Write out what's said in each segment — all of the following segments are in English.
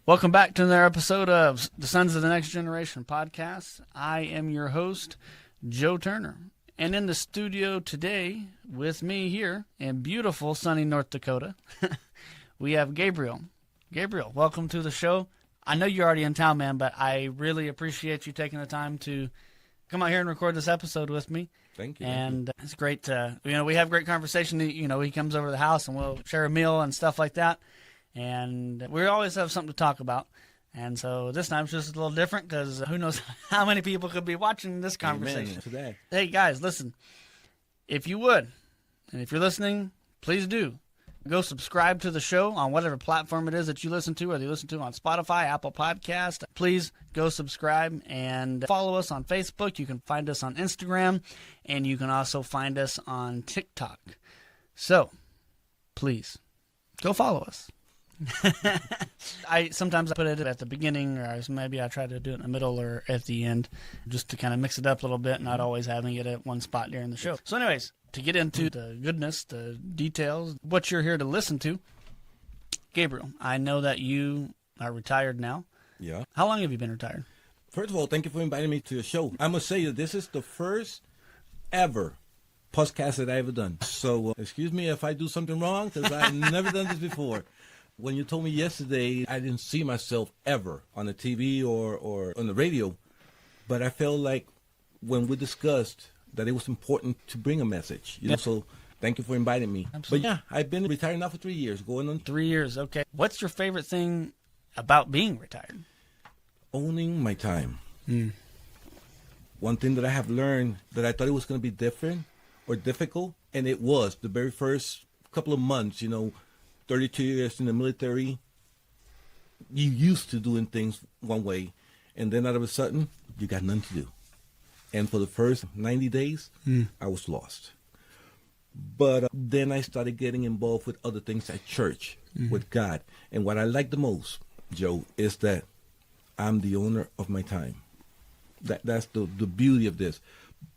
Welcome back to another episode of the Sons of the Next Generation podcast. I am your host, Joe Turner. And in the studio today with me here in beautiful sunny North Dakota, we have Gabriel. Gabriel, welcome to the show. I know you're already in town, man, but I really appreciate you taking the time to come out here and record this episode with me. Thank you. And it's great. We have great conversation. He comes over to the house and we'll share a meal and stuff like that. And we always have something to talk about. And so this time it's just a little different because who knows how many people could be watching this conversation. Today. Hey, guys, listen. If you would, and if you're listening, please do. Go subscribe to the show on whatever platform it is that you listen to, whether you listen to on Spotify, Apple Podcast. Please go subscribe and follow us on Facebook. You can find us on Instagram, and you can also find us on TikTok. So, please, go follow us. Sometimes I put it at the beginning, or maybe I try to do it in the middle or at the end, just to kind of mix it up a little bit, not always having it at one spot during the show. So anyways, to get into the goodness, the details, what you're here to listen to, Gabriel, I know that you are retired now. Yeah. How long have you been retired? First of all, thank you for inviting me to your show. I must say that this is the first ever podcast that I've ever done. So excuse me if I do something wrong, because I've never done this before. When you told me yesterday, I didn't see myself ever on the TV or on the radio, but I felt like when we discussed that it was important to bring a message, you know, so thank you for inviting me. Absolutely. But yeah, I've been retired now for 3 years, going on 3 years, okay. What's your favorite thing about being retired? owning my time. One thing that I have learned that I thought it was going to be different or difficult, and it was the very first couple of months, 32 years in the military, you used to doing things one way, and then all of a sudden, you got nothing to do. And for the first 90 days, I was lost. But then I started getting involved with other things at church, with God. And what I like the most, Joe, is that I'm the owner of my time. That's the beauty of this.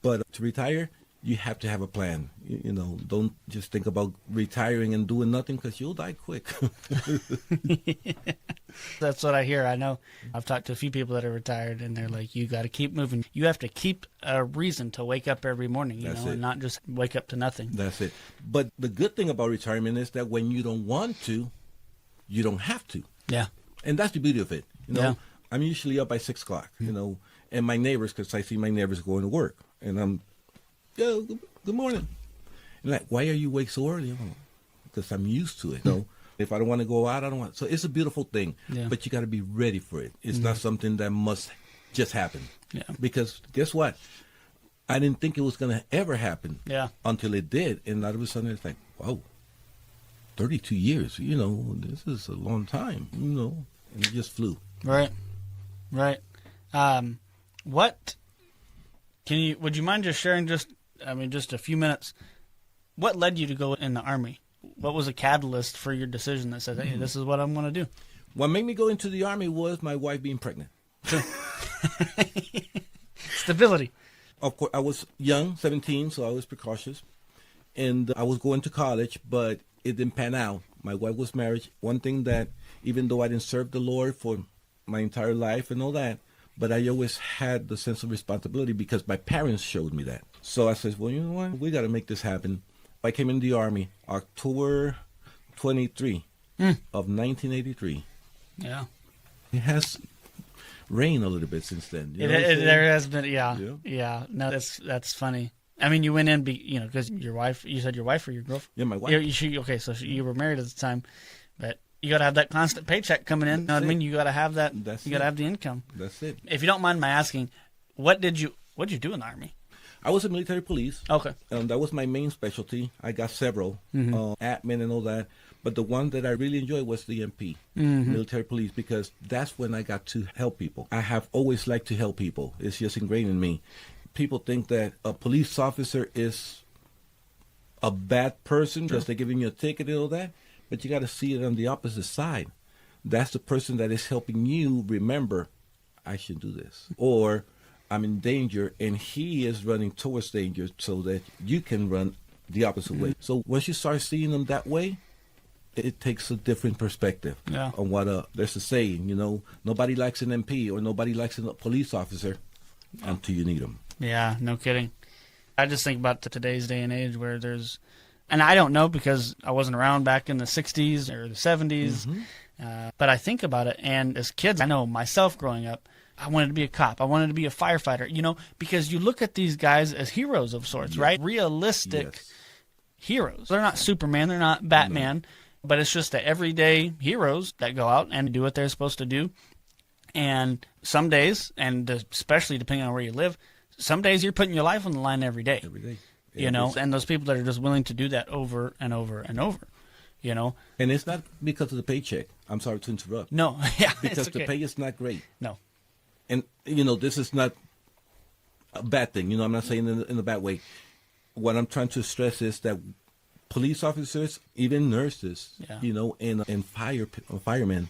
But to retire, you have to have a plan. Don't just think about retiring and doing nothing, because you'll die quick. That's what I hear. I know I've talked to a few people that are retired, and they're like, you got to keep moving. You have to keep a reason to wake up every morning, and not just wake up to nothing. That's it. But the good thing about retirement is that when you don't want to, you don't have to. Yeah. And that's the beauty of it. Yeah. I'm usually up by 6 o'clock, and my neighbors, because I see my neighbors going to work, and I'm, good morning. And like, why are you awake so early? Because I'm used to it. If I don't want to go out, I don't want. So it's a beautiful thing, but you got to be ready for it. It's not something that must just happen. Yeah. Because guess what? I didn't think it was going to ever happen. Yeah. Until it did, and all of a sudden it's like, wow, 32 years. This is a long time. And it just flew. Right. Would you mind just sharing just a few minutes? What led you to go in the Army? What was a catalyst for your decision that said, hey, this is what I'm going to do? What made me go into the Army was my wife being pregnant. Stability. Of course, I was young, 17, so I was precautious. And I was going to college, but it didn't pan out. My wife was married. One thing that, even though I didn't serve the Lord for my entire life and all that, but I always had the sense of responsibility because my parents showed me that. So I said, well, you know what? We got to make this happen. I came in the Army October 23 of 1983. Yeah. It has rained a little bit since then. There has been, yeah. No, that's funny. I mean, you went in, because your wife, you said your wife or your girlfriend? Yeah, my wife. So you were married at the time, but you got to have that constant paycheck coming in. You know what I mean? You got to have that. You got to have the income. That's it. If you don't mind my asking, what did you do in the Army? I was a military police. Okay. That was my main specialty. I got several, admin and all that. But the one that I really enjoyed was the MP, military police, because that's when I got to help people. I have always liked to help people. It's just ingrained in me. People think that a police officer is a bad person because they're giving you a ticket and all that. But you got to see it on the opposite side. That's the person that is helping you remember, I should do this. Or I'm in danger, and he is running towards danger so that you can run the opposite way. So once you start seeing them that way, it takes a different perspective Yeah. on what there's a saying, nobody likes an MP or nobody likes a police officer until you need them. Yeah, no kidding. I just think about today's day and age where there's, and I don't know because I wasn't around back in the 60s or the 70s, but I think about it, and as kids, I know myself growing up, I wanted to be a cop. I wanted to be a firefighter, because you look at these guys as heroes of sorts, right? Realistic heroes. They're not Superman, they're not Batman, but it's just the everyday heroes that go out and do what they're supposed to do. And some days, and especially depending on where you live, some days you're putting your life on the line every day. Every day. And those people that are just willing to do that over and over and over, And it's not because of the paycheck. I'm sorry to interrupt. No, yeah. Because it's okay. the pay is not great. No. And, this is not a bad thing. I'm not saying in a bad way. What I'm trying to stress is that police officers, even nurses, and firemen,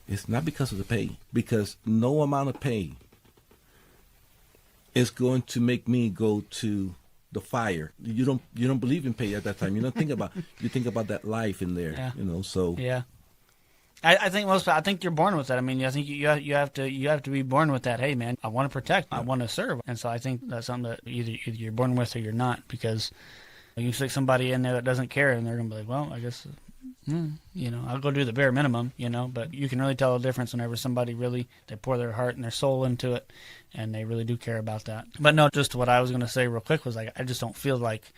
it's not because of the pay. Because no amount of pay is going to make me go to the fire. You don't believe in pay at that time. You don't think about you think about that life in there. So yeah. I think you're born with that. I mean, I think you have to be born with that. Hey, man, I want to protect. I want to serve. And so I think that's something that either you're born with or you're not, because you stick somebody in there that doesn't care, and they're gonna be like, well, I guess, I'll go do the bare minimum, But you can really tell the difference whenever somebody really, they pour their heart and their soul into it, and they really do care about that. But no, just what I was gonna say real quick was like, I just don't feel like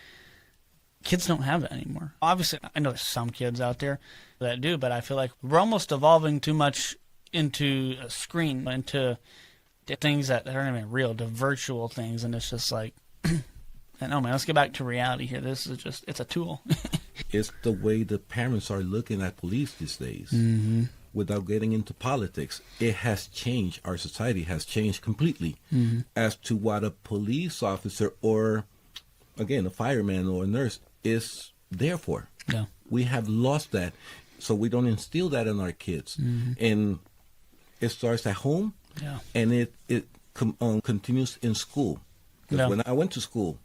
kids don't have that anymore. Obviously, I know there's some kids out there that do, but I feel like we're almost evolving too much into a screen, into things that aren't even real, to virtual things, and it's just like, no, man, let's get back to reality here. This is just, it's a tool. It's the way the parents are looking at police these days. Without getting into politics, it has changed. Our society has changed completely as to what a police officer or, again, a fireman or a nurse is there for. Yeah. We have lost that, so we don't instill that in our kids. And it starts at home, and it continues in school. Because when I went to school,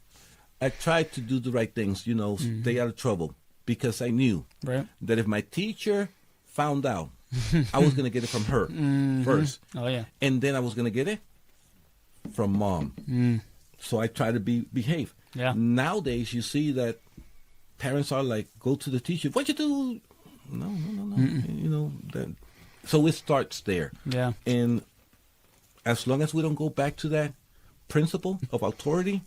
I tried to do the right things, stay out of trouble, because I knew that if my teacher found out, I was going to get it from her first. Oh, yeah. And then I was going to get it from mom. So I try to behave. Yeah. Nowadays, you see that parents are like, go to the teacher. What you do? No. So it starts there. Yeah. And as long as we don't go back to that principle of authority,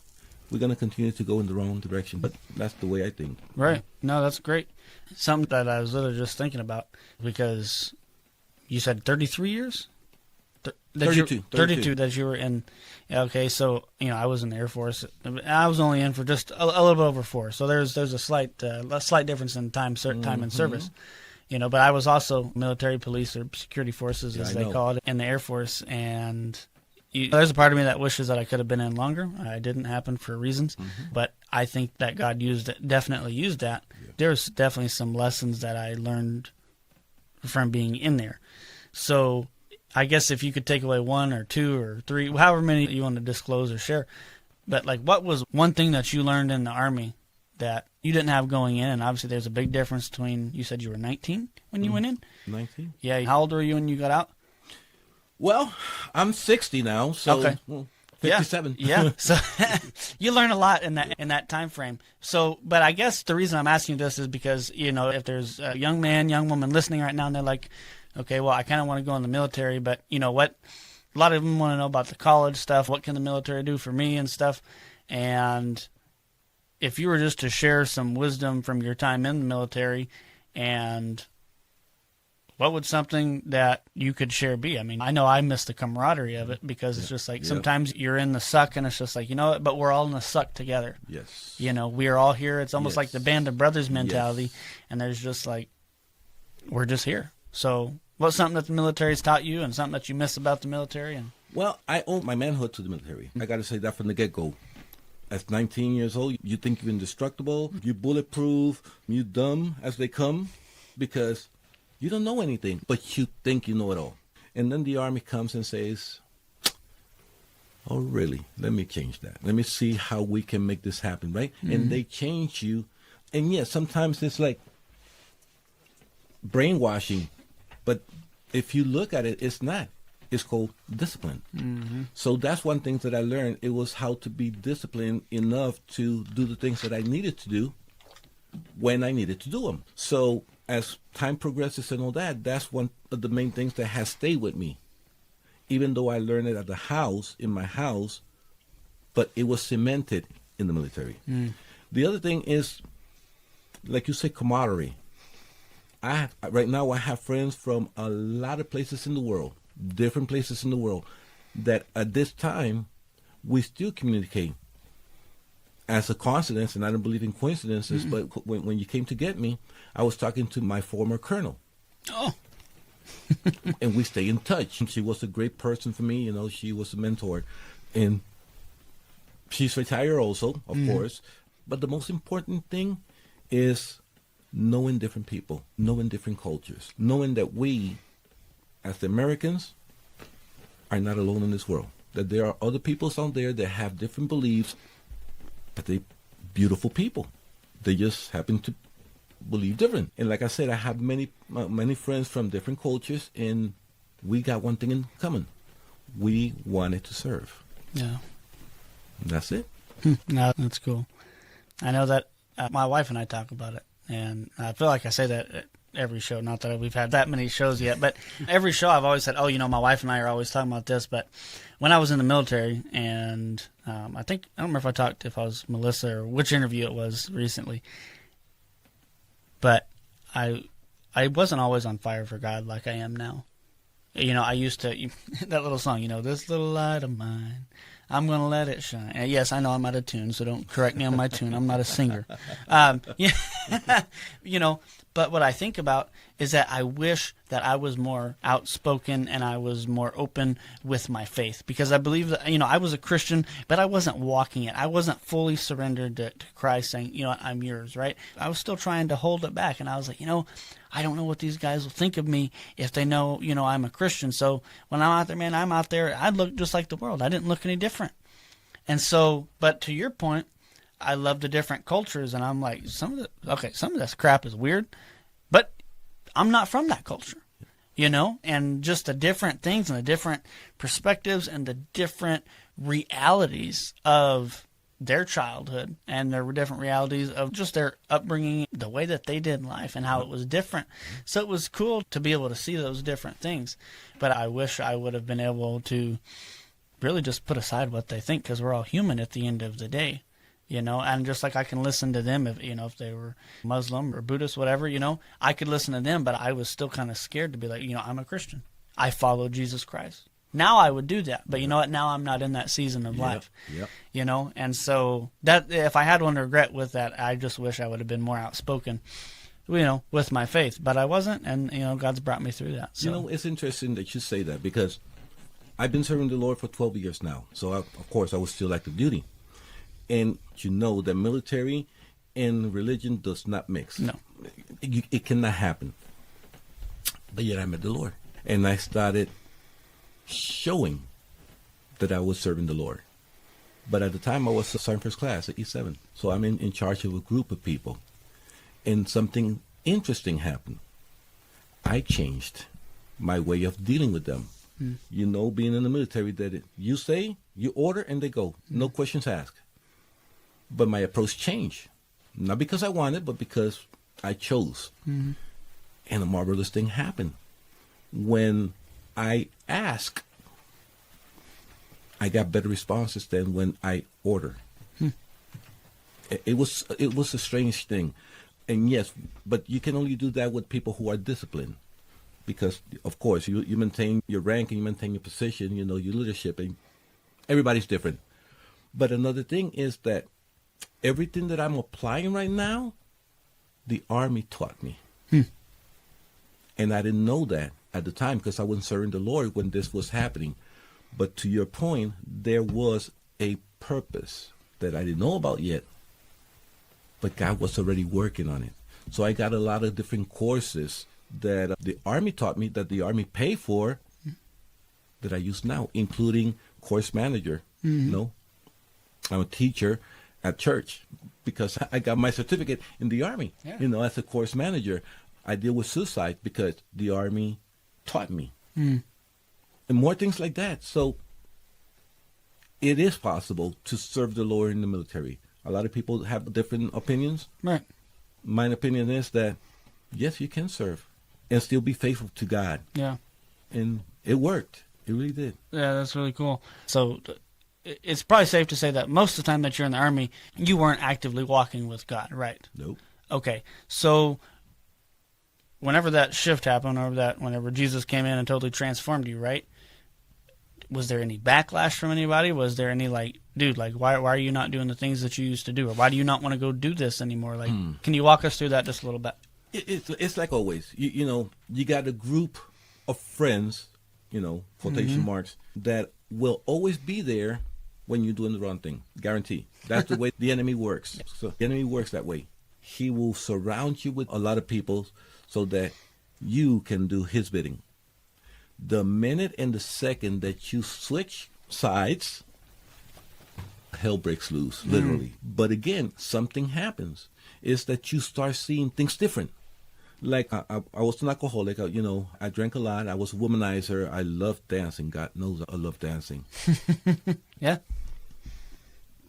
we're going to continue to go in the wrong direction. But that's the way I think. Right. No, that's great. Something that I was literally just thinking about, because you said 33 years? 32 that you were in. Okay, so, I was in the Air Force. I was only in for just a little bit over 4. So there's a slight difference in time in service. But I was also military, police, or security forces, as they call it, in the Air Force. And there's a part of me that wishes that I could have been in longer. It didn't happen for reasons. But I think that God definitely used that. Yeah. There's definitely some lessons that I learned from being in there. So I guess if you could take away 1 or 2 or 3, however many you want to disclose or share, but like, what was one thing that you learned in the Army that you didn't have going in? And obviously there's a big difference between, you said you were 19 when you went in? 19. Yeah. How old were you when you got out? Well, I'm 60 now, so okay. 57. Yeah. So you learn a lot in that time frame. So, but I guess the reason I'm asking you this is because, if there's a young man, young woman listening right now, and they're like, okay, well, I kind of want to go in the military, but you know what? A lot of them want to know about the college stuff. What can the military do for me and stuff? And if you were just to share some wisdom from your time in the military, and what would something that you could share be? I mean, I know I miss the camaraderie of it, because it's just like sometimes you're in the suck and it's just like, but we're all in the suck together. Yes. We are all here. It's almost like the band of brothers mentality. And there's just like, we're just here. So what's something that the military has taught you and something that you miss about the military? Well, I owe my manhood to the military. I got to say that from the get-go. At 19 years old, you think you're indestructible, you're bulletproof, you're dumb as they come, because you don't know anything, but you think you know it all. And then the Army comes and says, oh, really? Let me change that. Let me see how we can make this happen, right? And they change you. And yes, sometimes it's like, brainwashing. But if you look at it, it's not. It's called discipline. Mm-hmm. So that's one thing that I learned. It was how to be disciplined enough to do the things that I needed to do when I needed to do them. So as time progresses and all that, that's one of the main things that has stayed with me. Even though I learned it at the house, in my house, but it was cemented in the military. The other thing is, like you say, camaraderie. Right now I have friends from a lot of places in the world, different places in the world, that at this time we still communicate. As a coincidence, and I don't believe in coincidences, but when you came to get me, I was talking to my former colonel. Oh. And we stay in touch. She was a great person for me. She was a mentor. And she's retired also, of course. But the most important thing is knowing different people, knowing different cultures, knowing that we, as the Americans, are not alone in this world. That there are other peoples out there that have different beliefs, but they're beautiful people. They just happen to believe different. And like I said, I have many friends from different cultures, and we got one thing in common. We wanted to serve. Yeah. And that's it. No, that's cool. I know that my wife and I talk about it, and I feel like I say that at every show. Not that we've had that many shows yet, but every show I've always said, my wife and I are always talking about this. But when I was in the military, and I don't remember if I was Melissa or which interview it was recently, but I wasn't always on fire for God like I am now. I used to, that little song, this little light of mine, I'm going to let it shine. And yes, I know I'm out of tune, so don't correct me on my tune. I'm not a singer. But what I think about is that I wish that I was more outspoken and I was more open with my faith, because I believe that, I was a Christian, but I wasn't walking it. I wasn't fully surrendered to Christ saying, I'm yours, right? I was still trying to hold it back. And I was like, I don't know what these guys will think of me if they know, I'm a Christian. So when I'm out there, man, I'm out there. I look just like the world. I didn't look any different. And so, but to your point, I love the different cultures, and I'm like, some of this crap is weird, but I'm not from that culture, and just the different things and the different perspectives and the different realities of their childhood and their different realities of just their upbringing, the way that they did life and how it was different. So it was cool to be able to see those different things, but I wish I would have been able to really just put aside what they think, because we're all human at the end of the day, and just like I can listen to them if they were Muslim or Buddhist, whatever, I could listen to them, but I was still kind of scared to be like, I'm a Christian. I follow Jesus Christ. Now I would do that, but you know what? Now I'm not in that season of life, and so that if I had one regret with that, I just wish I would have been more outspoken, with my faith, but I wasn't, and God's brought me through that. So. It's interesting that you say that, because I've been serving the Lord for 12 years now. So, of course, I was still active duty. And that military and religion does not mix. No. It cannot happen. But yet I met the Lord. And I started showing that I was serving the Lord. But at the time, I was assigned first class at E7. So I'm in charge of a group of people. And something interesting happened. I changed my way of dealing with them. Being in the military, that you say, you order, and they go. No questions asked. But my approach changed. Not because I wanted, but because I chose. And a marvelous thing happened. When I ask, I got better responses than when I order. It was a strange thing. And yes, but you can only do that with people who are disciplined. Because, of course, you maintain your rank and you maintain your position, your leadership, and everybody's different. But another thing is that everything that I'm applying right now, the Army taught me. And I didn't know that at the time, because I wasn't serving the Lord when this was happening. But to your point, there was a purpose that I didn't know about yet, but God was already working on it. So I got a lot of different courses that the Army taught me, that the Army paid for, that I use now, including course manager. I'm a teacher at church because I got my certificate in the Army, as a course manager. I deal with suicide because the Army taught me. Mm. And more things like that. So it is possible to serve the Lord in the military. A lot of people have different opinions. Right. My opinion is that, yes, you can serve and still be faithful to God. Yeah. And it worked. It really did. Yeah, that's really cool. So it's probably safe to say that most of the time that you're in the Army, you weren't actively walking with God, right? Nope. Okay. So whenever that shift happened, or whenever Jesus came in and totally transformed you, right? Was there any backlash from anybody? Was there any like, dude, like why are you not doing the things that you used to do, or why do you not want to go do this anymore? Like, can you walk us through that just a little bit? It's like always. You know, you got a group of friends, quotation marks, that will always be there when you're doing the wrong thing. Guarantee. That's the way the enemy works. So the enemy works that way. He will surround you with a lot of people so that you can do his bidding. The minute and the second that you switch sides, hell breaks loose, literally. But again, something happens. Is that you start seeing things different. Like I was an alcoholic, I drank a lot. I was a womanizer. I loved dancing. God knows I love dancing. Yeah.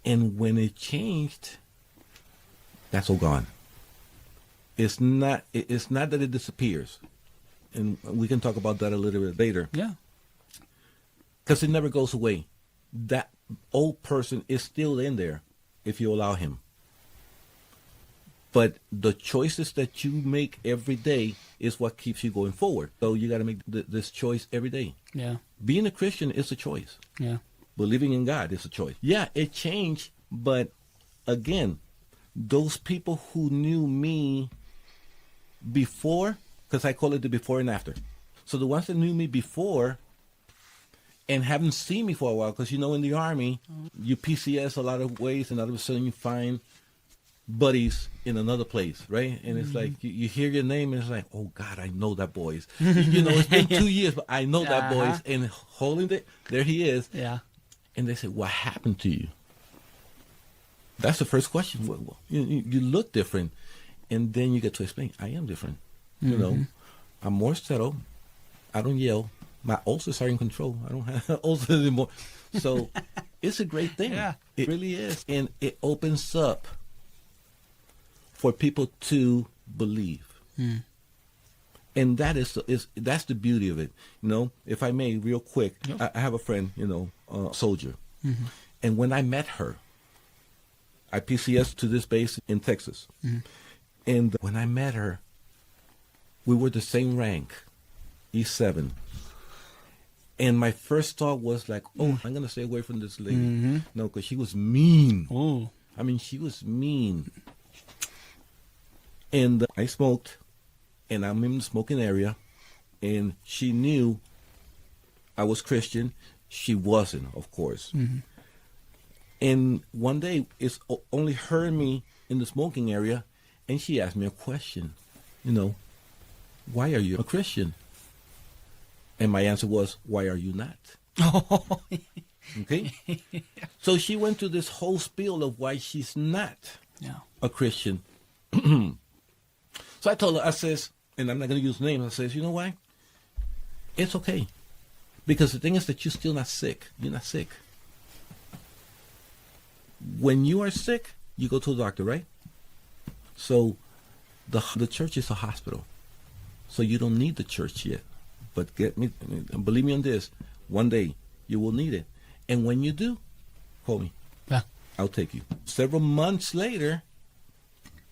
And when it changed, that's all gone. It's not that it disappears. And we can talk about that a little bit later. Yeah. Because it never goes away. That old person is still in there if you allow him. But the choices that you make every day is what keeps you going forward. So you got to make this choice every day. Yeah. Being a Christian is a choice. Yeah. Believing in God is a choice. Yeah, it changed. But again, those people who knew me before, because I call it the before and after. So the ones that knew me before and haven't seen me for a while, because in the Army, you PCS a lot of ways, and all of a sudden you find buddies in another place, right? And it's like you hear your name and it's like, oh God, I know that voice. It's been 2 years, but I know that voice. And holding it, there he is. Yeah. And they say, what happened to you? That's the first question. Well, you look different. And then you get to explain, I am different. I'm more settled. I don't yell. My ulcers are in control. I don't have ulcers anymore. So it's a great thing. Yeah. It really is. And it opens up for people to believe. And that's the beauty of it. If I may, real quick, I have a friend, a soldier. And when I met her, I PCS to this base in Texas. And when I met her, we were the same rank, E7. And my first thought was like, oh, I'm going to stay away from this lady. No, because she was mean. Ooh. I mean, she was mean. And I smoked, and I'm in the smoking area, and she knew I was Christian. She wasn't, of course. And one day, it's only her and me in the smoking area, and she asked me a question, why are you a Christian? And my answer was, why are you not? Okay? So she went through this whole spiel of why she's not a Christian. So I told her, I says, and I'm not going to use names, I says, you know why? It's okay. Because the thing is that you're still not sick. You're not sick. When you are sick, you go to the doctor, right? So the church is a hospital. So you don't need the church yet. But believe me on this, one day you will need it. And when you do, call me. Yeah. I'll take you. Several months later,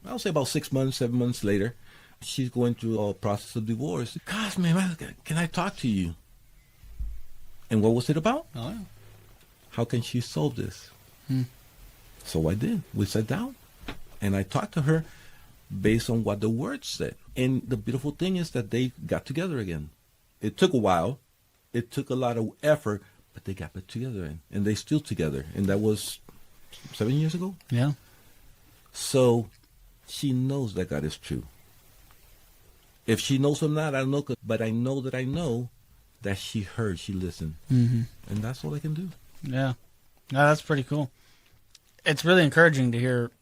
I'll say about 6 months, 7 months later, she's going through a process of divorce. Gosh, man, can I talk to you? And what was it about? Oh, yeah. How can she solve this? So I did. We sat down, and I talked to her based on what the word said. And the beautiful thing is that they got together again. It took a while. It took a lot of effort, but they got back together, and they're still together. And that was 7 years ago? Yeah. So she knows that God is true. If she knows or not, I don't know, but I know that she heard, she listened. And that's all I can do. Yeah. No, that's pretty cool. It's really encouraging to hear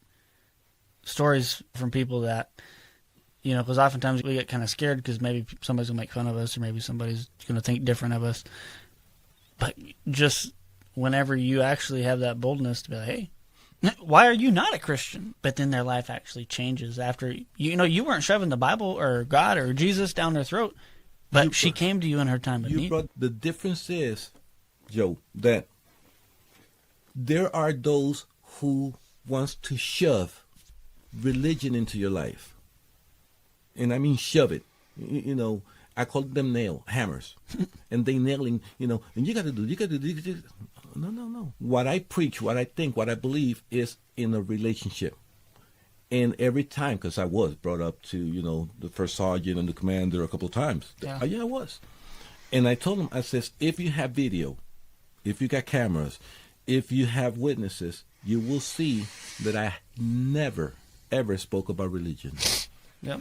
stories from people that, You know, because oftentimes we get kind of scared because maybe somebody's going to make fun of us or maybe somebody's going to think different of us. But just whenever you actually have that boldness to be like, hey, why are you not a Christian? But then their life actually changes after, you know, you weren't shoving the Bible or God or Jesus down their throat, but she came to you in her time of need. The difference is, Joe, that there are those who wants to shove religion into your life. And I mean shove it. You know, I call them hammers. And they nailing, you know, and you got to do. No. What I preach, what I think, what I believe is in a relationship. And every time, because I was brought up to, you know, the first sergeant and the commander a couple of times. Yeah, I was. And I told them, I says, if you have video, if you got cameras, if you have witnesses, you will see that I never, ever spoke about religion. Yep.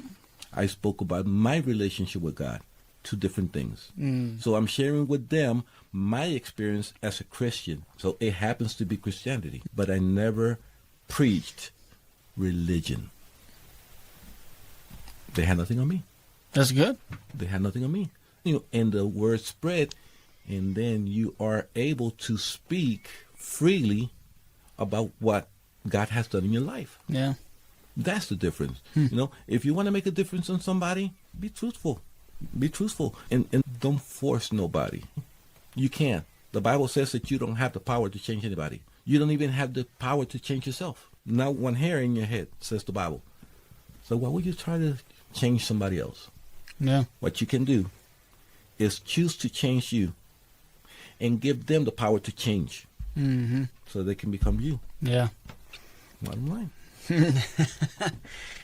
I spoke about my relationship with God, two different things. So I'm sharing with them my experience as a Christian. So it happens to be Christianity, but I never preached religion. They had nothing on me. That's good. They had nothing on me. You know, and the word spread, and then you are able to speak freely about what God has done in your life. Yeah. That's the difference. You know, if you want to make a difference on somebody, be truthful. Be truthful. And don't force nobody. You can't. The Bible says that you don't have the power to change anybody. You don't even have the power to change yourself. Not one hair in your head, says the Bible. So why would you try to change somebody else? Yeah. What you can do is choose to change you and give them the power to change so they can become you. Yeah. Bottom line.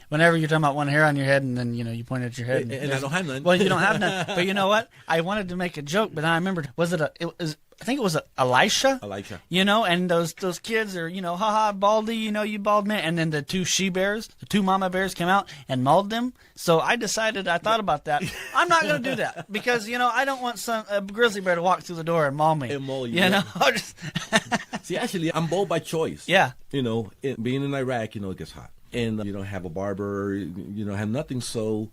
Whenever you're talking about one hair on your head and then, you know, you point at your head. And I don't have none. Well, you don't have none. But you know what? I wanted to make a joke, but then I remembered, I think it was Elisha? Elisha. You know, and those kids are, you know, haha, baldy, you know, you bald man. And then the two two mama bears came out and mauled them. So I decided, I thought about that. I'm not going to do that because, you know, I don't want a grizzly bear to walk through the door and maul me. And maul you. You know? See, actually, I'm bold by choice. Yeah. You know, being in Iraq, you know, it gets hot. And you don't have a barber, you don't have nothing. So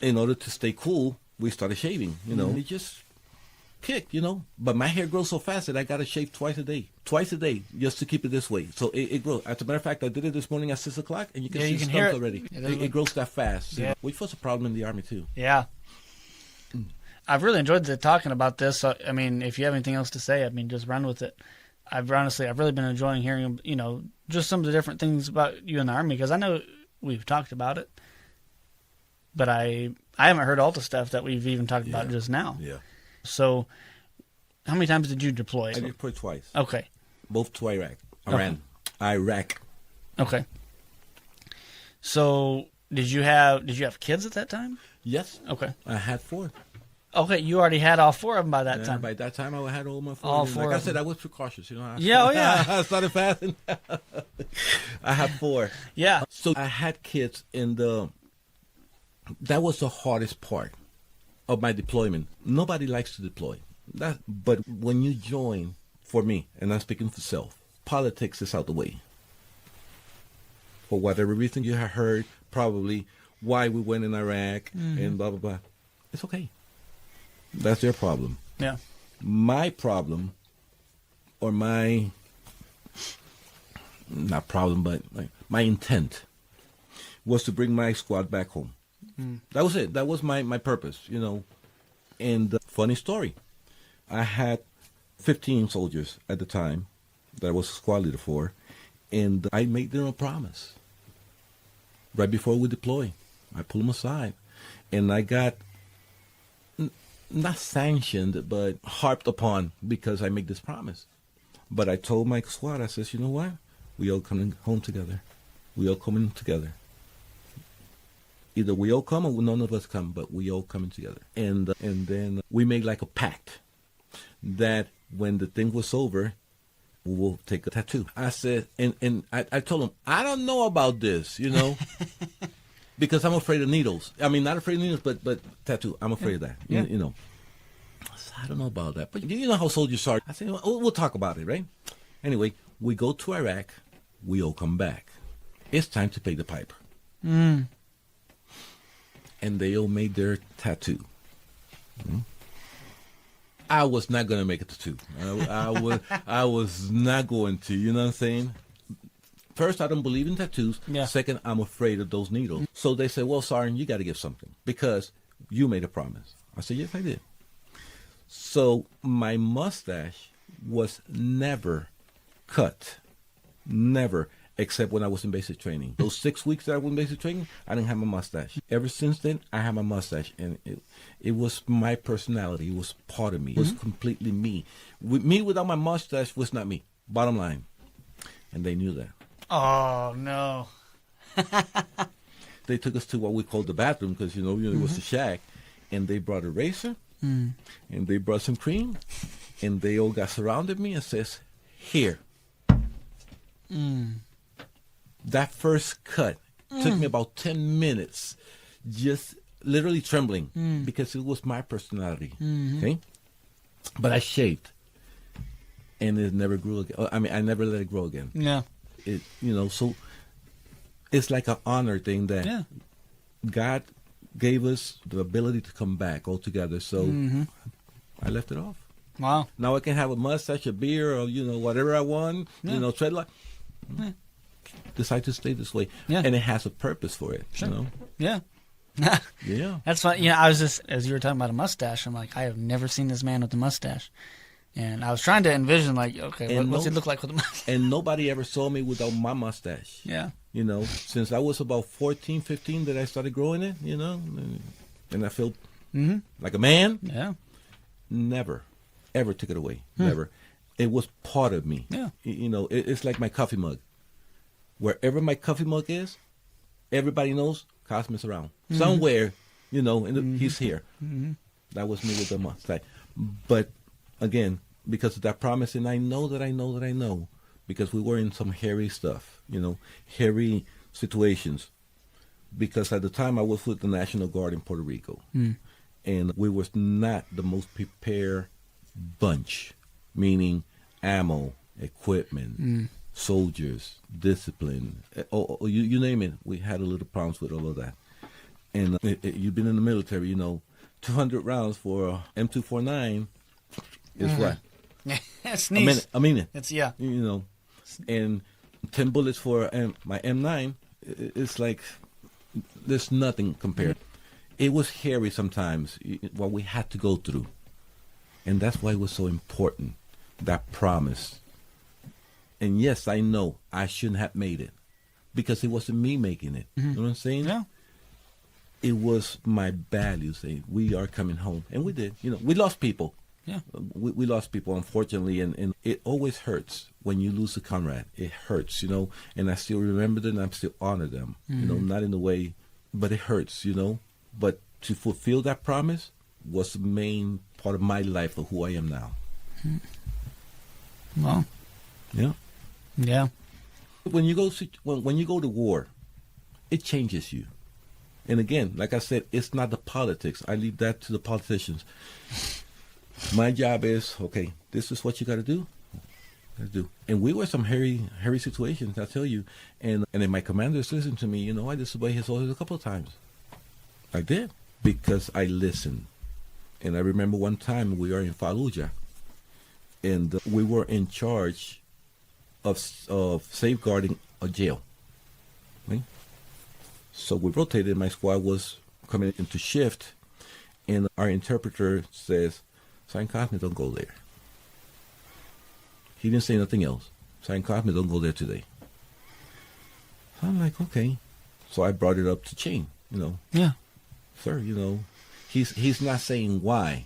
in order to stay cool, we started shaving, you know. It just kicked, you know. But my hair grows so fast that I got to shave twice a day, just to keep it this way. So it grows. As a matter of fact, I did it this morning at 6 o'clock, and you can see stumps already. It grows that fast. Yeah. Which was a problem in the Army, too. Yeah. I've really enjoyed talking about this. So, I mean, if you have anything else to say, I mean, just run with it. I've really been enjoying hearing, you know, just some of the different things about you in the Army, because I know we've talked about it, but I haven't heard all the stuff that we've even talked about just now. Yeah. So, how many times did you deploy? I deployed twice. Okay. Both to Iraq. Okay. So, did you have kids at that time? Yes. Okay. I had 4. Okay, you already had all 4 of them by that time. By that time, I had all my 4. All 4. Like I said, I was precautious. You know. I started fast. I had 4. Yeah. So I had kids, and that was the hardest part of my deployment. Nobody likes to deploy. But when you join, for me, and I'm speaking for self, politics is out the way. For whatever reason you have heard, probably why we went in Iraq and blah blah blah. It's okay. That's their problem. Yeah. My problem, or my, not problem, but my intent was to bring my squad back home. That was it. That was my purpose, you know. And funny story, I had 15 soldiers at the time that I was a squad leader for, and I made them a promise. Right before we deploy, I pulled them aside, and I got not sanctioned, but harped upon because I make this promise. But I told my squad, I says, you know what? We all coming home together. We all coming together. Either we all come or none of us come, but we all coming together. And then we made like a pact that when the thing was over, we will take a tattoo. I said, and I told him, I don't know about this, you know. Because I'm afraid of needles. I mean, not afraid of needles, but tattoo. I'm afraid of that. Yeah. You know. I said, I don't know about that. But you know how soldiers are. I said, well, we'll talk about it, right? Anyway, we go to Iraq. We all come back. It's time to pay the piper. and they all made their tattoo. I was not going to make a tattoo. I was not going to, you know what I'm saying? First, I don't believe in tattoos. Yeah. Second, I'm afraid of those needles. So they said, well, Sergeant, you got to give something because you made a promise. I said, yes, I did. So my mustache was never cut. Never. Except when I was in basic training. Those 6 weeks that I was in basic training, I didn't have my mustache. Ever since then, I have my mustache. And it was my personality. It was part of me. It was completely me. Me without my mustache was not me. Bottom line. And they knew that. Oh, no. They took us to what we called the bathroom because, it was the shack. And they brought a razor. And they brought some cream. And they all got surrounded me and says, here. That first cut took me about 10 minutes, just literally trembling because it was my personality. Okay, but I shaved, and it never grew again. I mean, I never let it grow again. Yeah. It, so it's like an honor thing that God gave us the ability to come back altogether. So I left it off. Wow. Now I can have a mustache, a beard, or whatever I want. Tread like. Decide to stay this way, and it has a purpose for it. Sure. Yeah. Yeah. That's fun. I was just, as you were talking about a mustache, I'm like, I have never seen this man with a mustache. And I was trying to envision, like, okay, what's it look like with a mustache? And nobody ever saw me without my mustache. Yeah. Since I was about 14, 15 that I started growing it, and I felt like a man. Yeah. Never, ever took it away. Never. It was part of me. Yeah. It's like my coffee mug. Wherever my coffee mug is, everybody knows Cosmo's around. Somewhere, he's here. That was me with the mustache. But again, because of that promise, and I know that I know, because we were in some hairy stuff, hairy situations. Because at the time I was with the National Guard in Puerto Rico. And we was not the most prepared bunch, meaning ammo, equipment, soldiers, discipline, you name it. We had a little problems with all of that. And you've been in the military, 200 rounds for a M249 is what? Sneeze. A minute. It's, yeah. And 10 bullets for my M9, it's like there's nothing compared. It was hairy sometimes, what we had to go through. And that's why it was so important, that promise. And yes, I know I shouldn't have made it because it wasn't me making it. You know what I'm saying? Yeah. It was my values saying, we are coming home. And we did. We lost people. Yeah. We lost people, unfortunately. And it always hurts when you lose a comrade. It hurts, And I still remember them and I still honor them. Not in a way, but it hurts, But to fulfill that promise was the main part of my life of who I am now. Well. Yeah. Yeah. When you go to war, it changes you. And again, like I said, it's not the politics. I leave that to the politicians. My job is, okay, this is what you got to do. And we were some hairy situations, I tell you. And then my commanders listened to me. I disobeyed his orders a couple of times. I did because I listened. And I remember one time we were in Fallujah, and we were in charge of safeguarding a jail. Right? So we rotated. My squad was coming into shift, and our interpreter says, Sergeant Cosme, don't go there. He didn't say nothing else. Sergeant Cosme, don't go there today. So I'm like, okay. So I brought it up to Chain, Yeah. Sir, he's not saying why.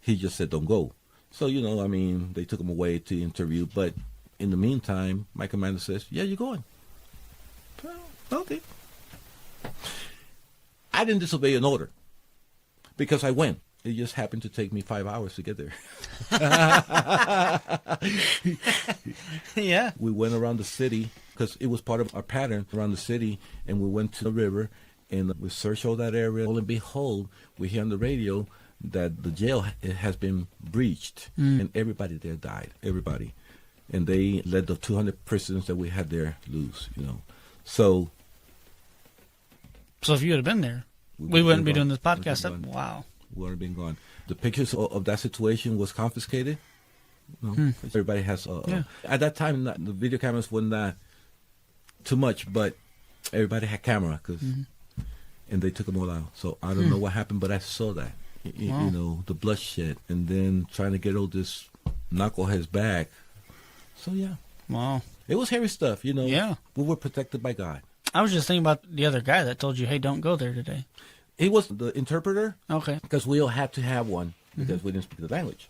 He just said, don't go. So, they took him away to interview, but in the meantime, my commander says, yeah, you're going. Well, okay. I didn't disobey an order because I went. It just happened to take me 5 hours to get there. Yeah. We went around the city because it was part of our pattern around the city, and we went to the river, and we searched all that area. Lo and behold, we hear on the radio that the jail has been breached, and everybody there died. Everybody. And they let the 200 prisoners that we had there loose, So if you would have been there, we wouldn't be doing this Wouldn't podcast. have been gone. Wow. We would have been gone. The pictures of that situation was confiscated. No, everybody has. Yeah. At that time, the video cameras were not too much, but everybody had camera and they took them all out. So I don't know what happened, but I saw that. Wow. You know, the bloodshed, and then trying to get all this knuckleheads back. So yeah, Wow. it was hairy stuff. You know. Yeah. We were protected by God. I was just thinking about the other guy that told you, hey, don't go there today. He was the interpreter. Okay. Because we all had to have one because we didn't speak the language.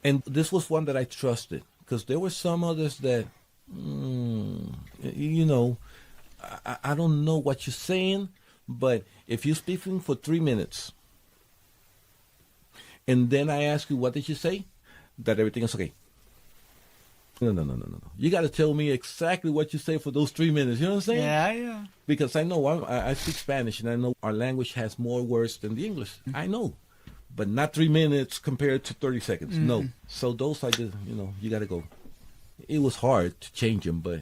And this was one that I trusted because there were some others that, you know, I don't know what you're saying, but if you're speaking for 3 minutes and then I ask you, what did you say? That everything is okay. No. You got to tell me exactly what you say for those 3 minutes. You know what I'm saying? Yeah. Because I know I speak Spanish and I know our language has more words than the English. I know. But not 3 minutes compared to 30 seconds. No. So those I just, you know, you got to go. It was hard to change them, but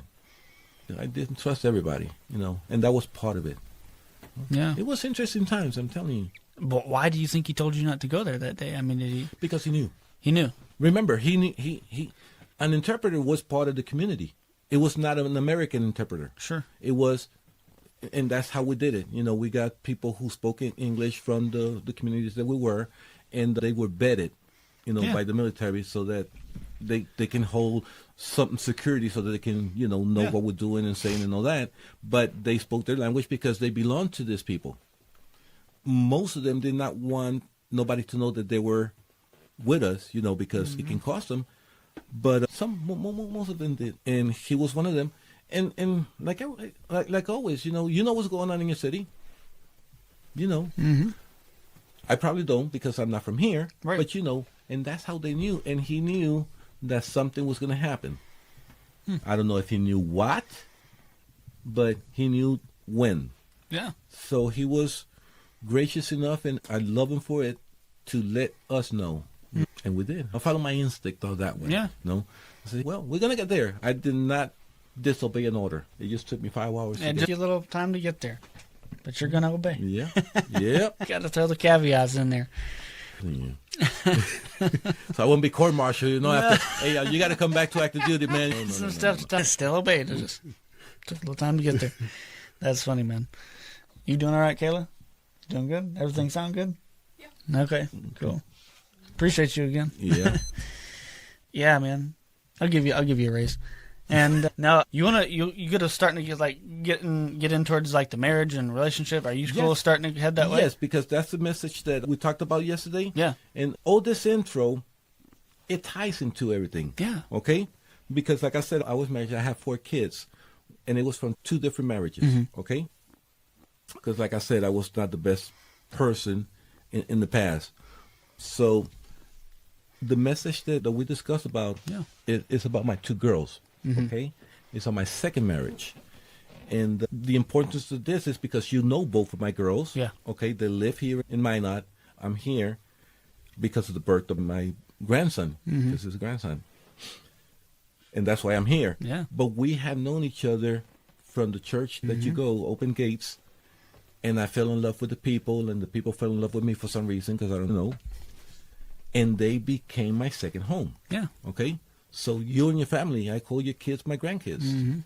I didn't trust everybody, you know, and that was part of it. Yeah. It was interesting times, I'm telling you. But why do you think he told you not to go there that day? I mean, did he? Because he knew. He knew. Remember, he an interpreter was part of the community. It was not an American interpreter. Sure. It was, and that's how we did it. You know, we got people who spoke in English from the communities that we were, and they were vetted, you know, by the military so that they can hold some security so that they can, you know what we're doing and saying and all that. But they spoke their language because they belonged to these people. Most of them did not want nobody to know that they were with us, you know, because it can cost them. But most of them did, and he was one of them. And like always, you know what's going on in your city. You know, I probably don't because I'm not from here, right? But you know, and that's how they knew. And he knew that something was going to happen. I don't know if he knew what, but he knew when. Yeah. So he was gracious enough, and I love him for it, to let us know. And we did. I followed my instinct on that one. Yeah. No. I said, well, we're going to get there. I did not disobey an order. It just took me 5 hours. And just a little time to get there. But you're going to obey. Yeah. Yep. Got to throw the caveats in there. Yeah. So I wouldn't be court-martialed, you know, after, hey, you got to come back to active duty, man. No, Some stuff to still obey. It just took a little time to get there. That's funny, man. You doing all right, Kayla? Doing good? Everything sound good? Yeah. Okay, cool. Appreciate you again. Yeah. Yeah, man. I'll give you a raise. And now you get to starting to get in towards like the marriage and relationship. Are you close starting to head that way? Yes, because that's the message that we talked about yesterday. Yeah. And all this intro, it ties into everything. Yeah. Okay? Because like I said, I was married. I have 4 kids, and it was from 2 different marriages. Okay? Because like I said, I was not the best person in the past. So the message that we discussed about is about my 2 girls. Okay? It's on my second marriage. And the importance of this is because you know both of my girls. Yeah. Okay? They live here in Minot. I'm here because of the birth of my grandson. This is a grandson. And that's why I'm here. Yeah. But we have known each other from the church that you go, Open Gates. And I fell in love with the people, and the people fell in love with me for some reason, because I don't know. And they became my second home. Yeah. Okay? So you and your family, I call your kids my grandkids.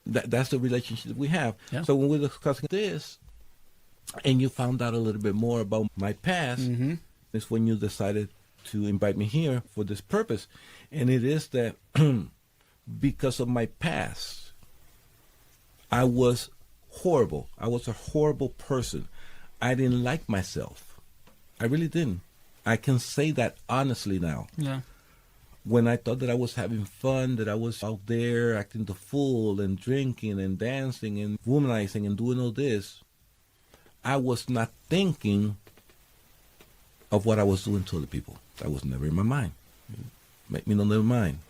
That's the relationship we have. Yeah. So when we're discussing this, and you found out a little bit more about my past, it's when you decided to invite me here for this purpose. And it is that because of my past, I was horrible. I was a horrible person. I didn't like myself. I really didn't. I can say that honestly now. Yeah. When I thought that I was having fun, that I was out there acting the fool and drinking and dancing and womanizing and doing all this, I was not thinking of what I was doing to other people. That was never in my mind. Make me never mind.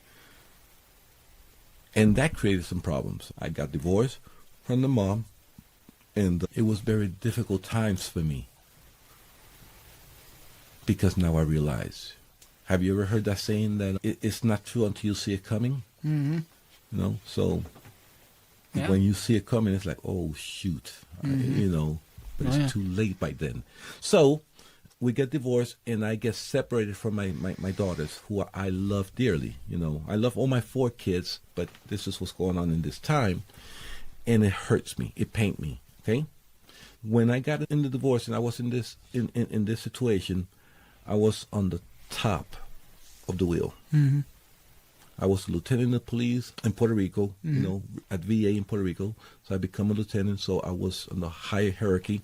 And that created some problems. I got divorced from the mom, and it was very difficult times for me. Because now I realize. Have you ever heard that saying that it's not true until you see it coming? You know, so when you see it coming, it's like, oh, shoot. You know, but Oh, it's yeah. too late by then. So we get divorced, and I get separated from my daughters, who I love dearly. I love all my 4 kids, but this is what's going on in this time, and it hurts me. It pains me. Okay, when I got in the divorce and I was in this situation, I was on the top of the wheel. Mm-hmm. I was a lieutenant of police in Puerto Rico, at VA in Puerto Rico. So I become a lieutenant. So I was on the higher hierarchy.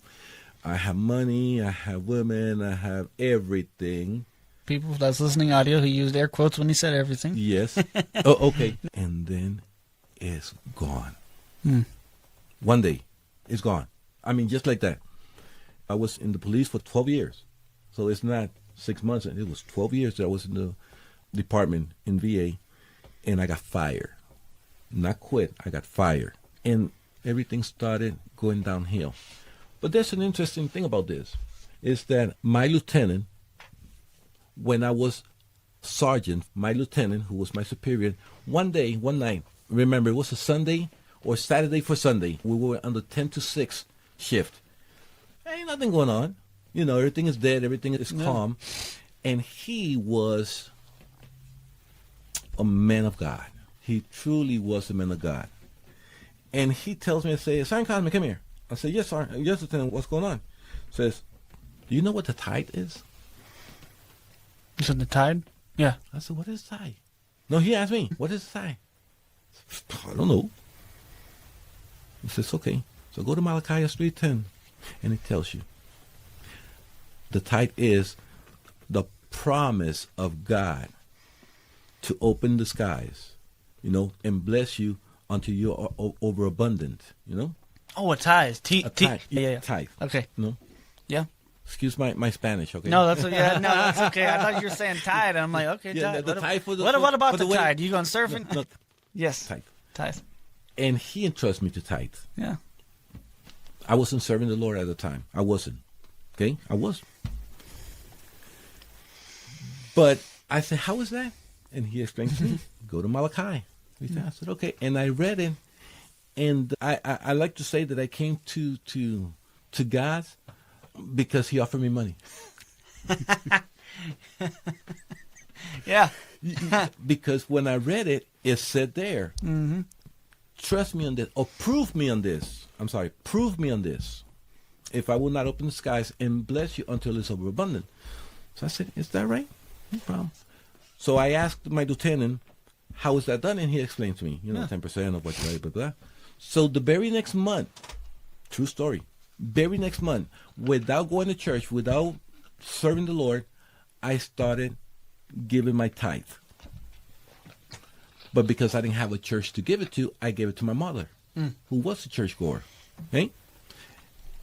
I have money, I have women, I have everything. People that's listening audio, he used air quotes when he said everything. Yes. Oh, okay. And then it's gone. Mm. One day, it's gone. I mean, just like that. I was in the police for 12 years. So it's not 6 months. It was 12 years that I was in the department in VA. And I got fired. Not quit. I got fired. And everything started going downhill. But there's an interesting thing about this, is that my lieutenant, when I was sergeant, my lieutenant, who was my superior, one night, remember, it was a Sunday or Saturday for Sunday. We were on the 10 to 6 shift. Ain't nothing going on. Everything is dead. Everything is calm. And he was a man of God. He truly was a man of God. And he tells me, Sergeant Cosme, come here. I said, yes, sir. Yes, Lieutenant, what's going on? Says, do you know what the tithe is? You said the tide? Yeah. I said, what is tithe? No, he asked me, what is tithe? I don't know. He says, okay. So go to Malachi 3:10, and it tells you. The tithe is the promise of God to open the skies, and bless you until you're overabundant, Oh, a tithe. A tithe. Yeah. Tithe. Okay. No? Yeah. Excuse my Spanish, okay? No, that's okay. I thought you were saying tide. I'm like, okay, Yeah, tide. the tithe for the- what about for the the way- tide? You going surfing? No, Yes. tithe. Tithe. And he entrusts me to tithe. Yeah. I wasn't serving the Lord at the time. I wasn't. Okay? I was. But I said, how is that? And he explained to me, go to Malachi. I said, okay. And I read it. And I like to say that I came to God because he offered me money. Yeah. Because when I read it, it said there, trust me on this, or prove me on this. I'm sorry, prove me on this. If I will not open the skies and bless you until it's overabundant. So I said, is that right? No problem. So I asked my lieutenant, how is that done? And he explained to me, 10% of what you write, blah, blah. So the very next month, true story, very next month, without going to church, without serving the Lord, I started giving my tithe. But because I didn't have a church to give it to, I gave it to my mother, who was a churchgoer. Okay?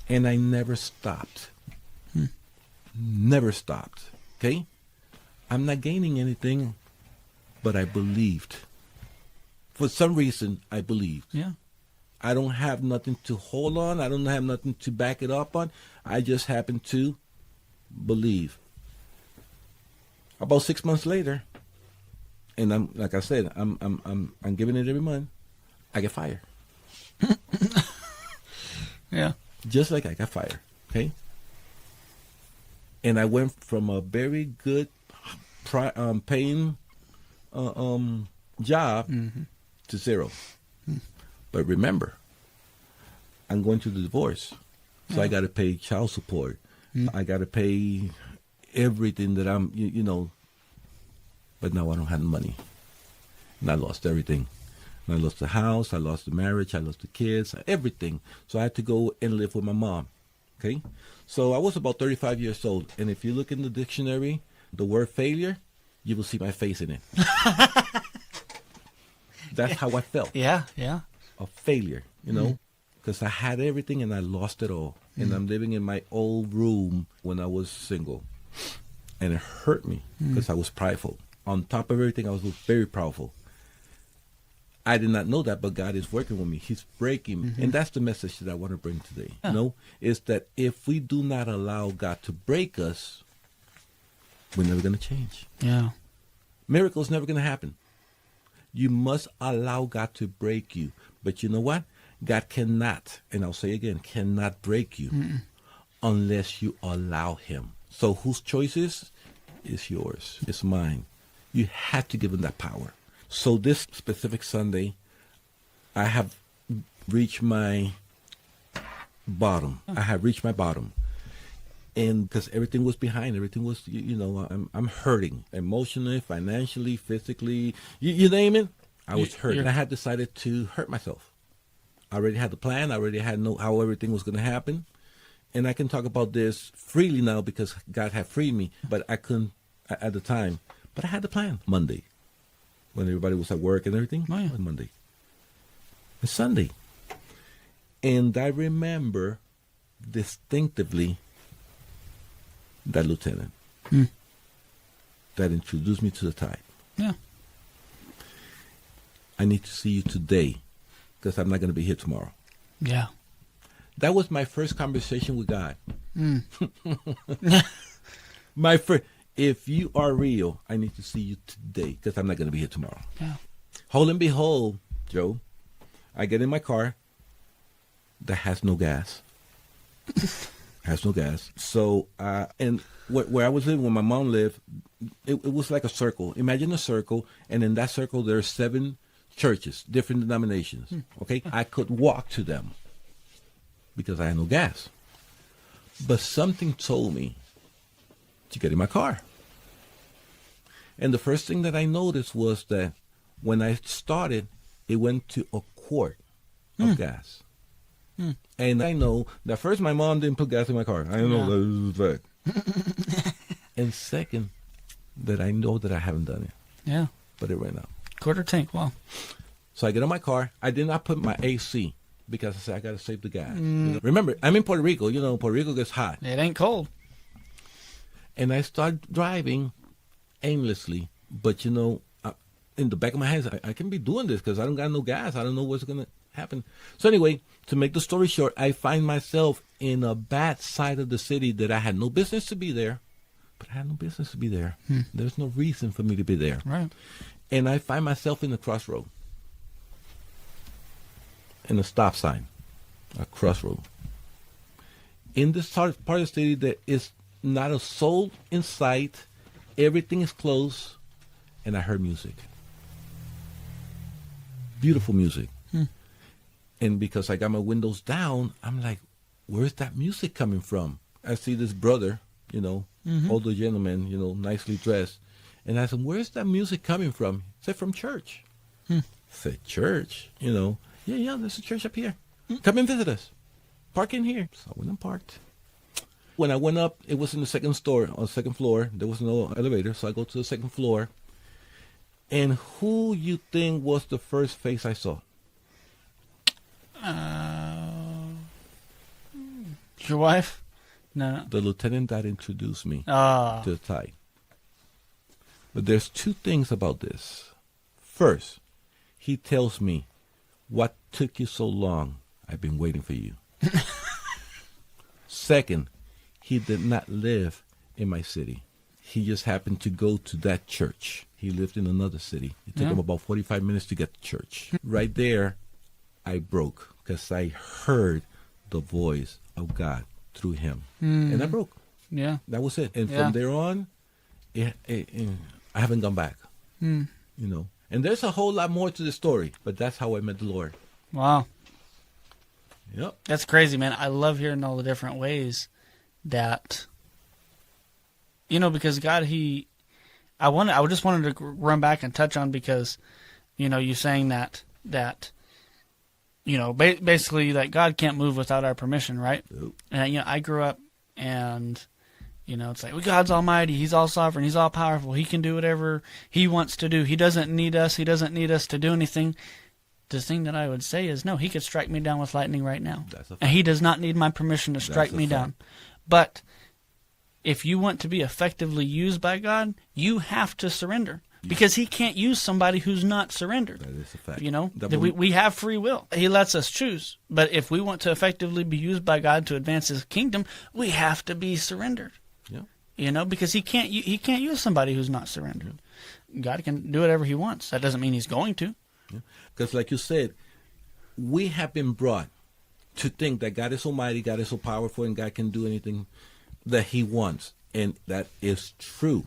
And I never stopped. Never stopped. Okay? I'm not gaining anything, but I believed. For some reason, I believed. Yeah. I don't have nothing to hold on. I don't have nothing to back it up on. I just happen to believe. About 6 months later, and I'm like I said, I'm giving it every month. I get fired. Yeah. Just like I got fired. Okay. And I went from a very good paying job to zero. But remember, I'm going through the divorce. So I got to pay child support. I got to pay everything that I'm, But now I don't have the money. And I lost everything. And I lost the house. I lost the marriage. I lost the kids. Everything. So I had to go and live with my mom. Okay? So I was about 35 years old. And if you look in the dictionary, the word failure, you will see my face in it. That's how I felt. Yeah. Yeah. A failure, because I had everything and I lost it all. And I'm living in my old room when I was single. And it hurt me because I was prideful. On top of everything, I was very proudful. I did not know that, but God is working with me. He's breaking me. And that's the message that I want to bring today. Is that if we do not allow God to break us, we're never going to change. Yeah. Miracles never going to happen. You must allow God to break you. But you know what? God cannot, and I'll say again, cannot break you unless you allow him. So whose choice is yours. It's mine. You have to give him that power. So this specific Sunday, I have reached my bottom. I have reached my bottom. And because everything was behind, everything was, I'm hurting emotionally, financially, physically, you name it. I was hurt. And I had decided to hurt myself. I already had the plan. I already had how everything was going to happen. And I can talk about this freely now because God had freed me, but I couldn't at the time. But I had the plan Monday when everybody was at work and everything. Oh, yeah. Monday. And Sunday. And I remember distinctively that lieutenant that introduced me to the tide. Yeah. I need to see you today because I'm not going to be here tomorrow. Yeah. That was my first conversation with God. If you are real, I need to see you today because I'm not going to be here tomorrow. Yeah. Hold and behold, Joe, I get in my car that has no gas. Has no gas. So, and where I was living, where my mom lived, it was like a circle. Imagine a circle, and in that circle there are 7 churches, different denominations. Okay? I could walk to them because I had no gas. But something told me to get in my car. And the first thing that I noticed was that when I started, it went to a quart of gas. And I know that first, my mom didn't put gas in my car. I know that was fact. And second, that I know that I haven't done it. Yeah. But it ran out. Quarter tank. Wow. So I get in my car. I did not put my AC because I said I got to save the gas. Remember, I'm in Puerto Rico. Puerto Rico gets hot. It ain't cold. And I start driving aimlessly. But, in the back of my head, I can be doing this because I don't got no gas. I don't know what's going to happen. So anyway, to make the story short, I find myself in a bad side of the city that I had no business to be there. But I had no business to be there. There's no reason for me to be there. Right. And I find myself in a crossroad. In a stop sign. A crossroad. In this part of the city, there is not a soul in sight. Everything is closed. And I heard music. Beautiful music. And because I got my windows down, I'm like, where's that music coming from? I see this brother, older gentleman, nicely dressed. And I said, where's that music coming from? He said, from church. I said, church? Yeah, there's a church up here. Come and visit us. Park in here. So I went and parked. When I went up, it was in the second floor. There was no elevator, so I go to the second floor. And who you think was the first face I saw? Your wife? No. The lieutenant that introduced me Ah. to the tide. But there's 2 things about this. First, he tells me, what took you so long? I've been waiting for you. Second, he did not live in my city. He just happened to go to that church. He lived in another city. It took him about 45 minutes to get to church. Right there, I broke because I heard the voice of God through him. And I broke. Yeah. That was it. And from there on, I haven't gone back. And there's a whole lot more to the story, but that's how I met the Lord. Wow. Yep. That's crazy, man. I love hearing all the different ways that, because God, I just wanted to run back and touch on because, you saying that, basically that God can't move without our permission, right? Nope. And, I grew up and, it's like, well, God's almighty. He's all sovereign. He's all powerful. He can do whatever he wants to do. He doesn't need us. He doesn't need us to do anything. The thing that I would say is, no, he could strike me down with lightning right now. And he does not need my permission to strike me down. But if you want to be effectively used by God, you have to surrender. Because he can't use somebody who's not surrendered. That is a fact. We have free will. He lets us choose. But if we want to effectively be used by God to advance his kingdom, we have to be surrendered. Yeah. Because he can't use somebody who's not surrendered. God can do whatever he wants. That doesn't mean he's going to. Because like you said, we have been brought to think that God is almighty, God is so powerful, and God can do anything that he wants. And that is true.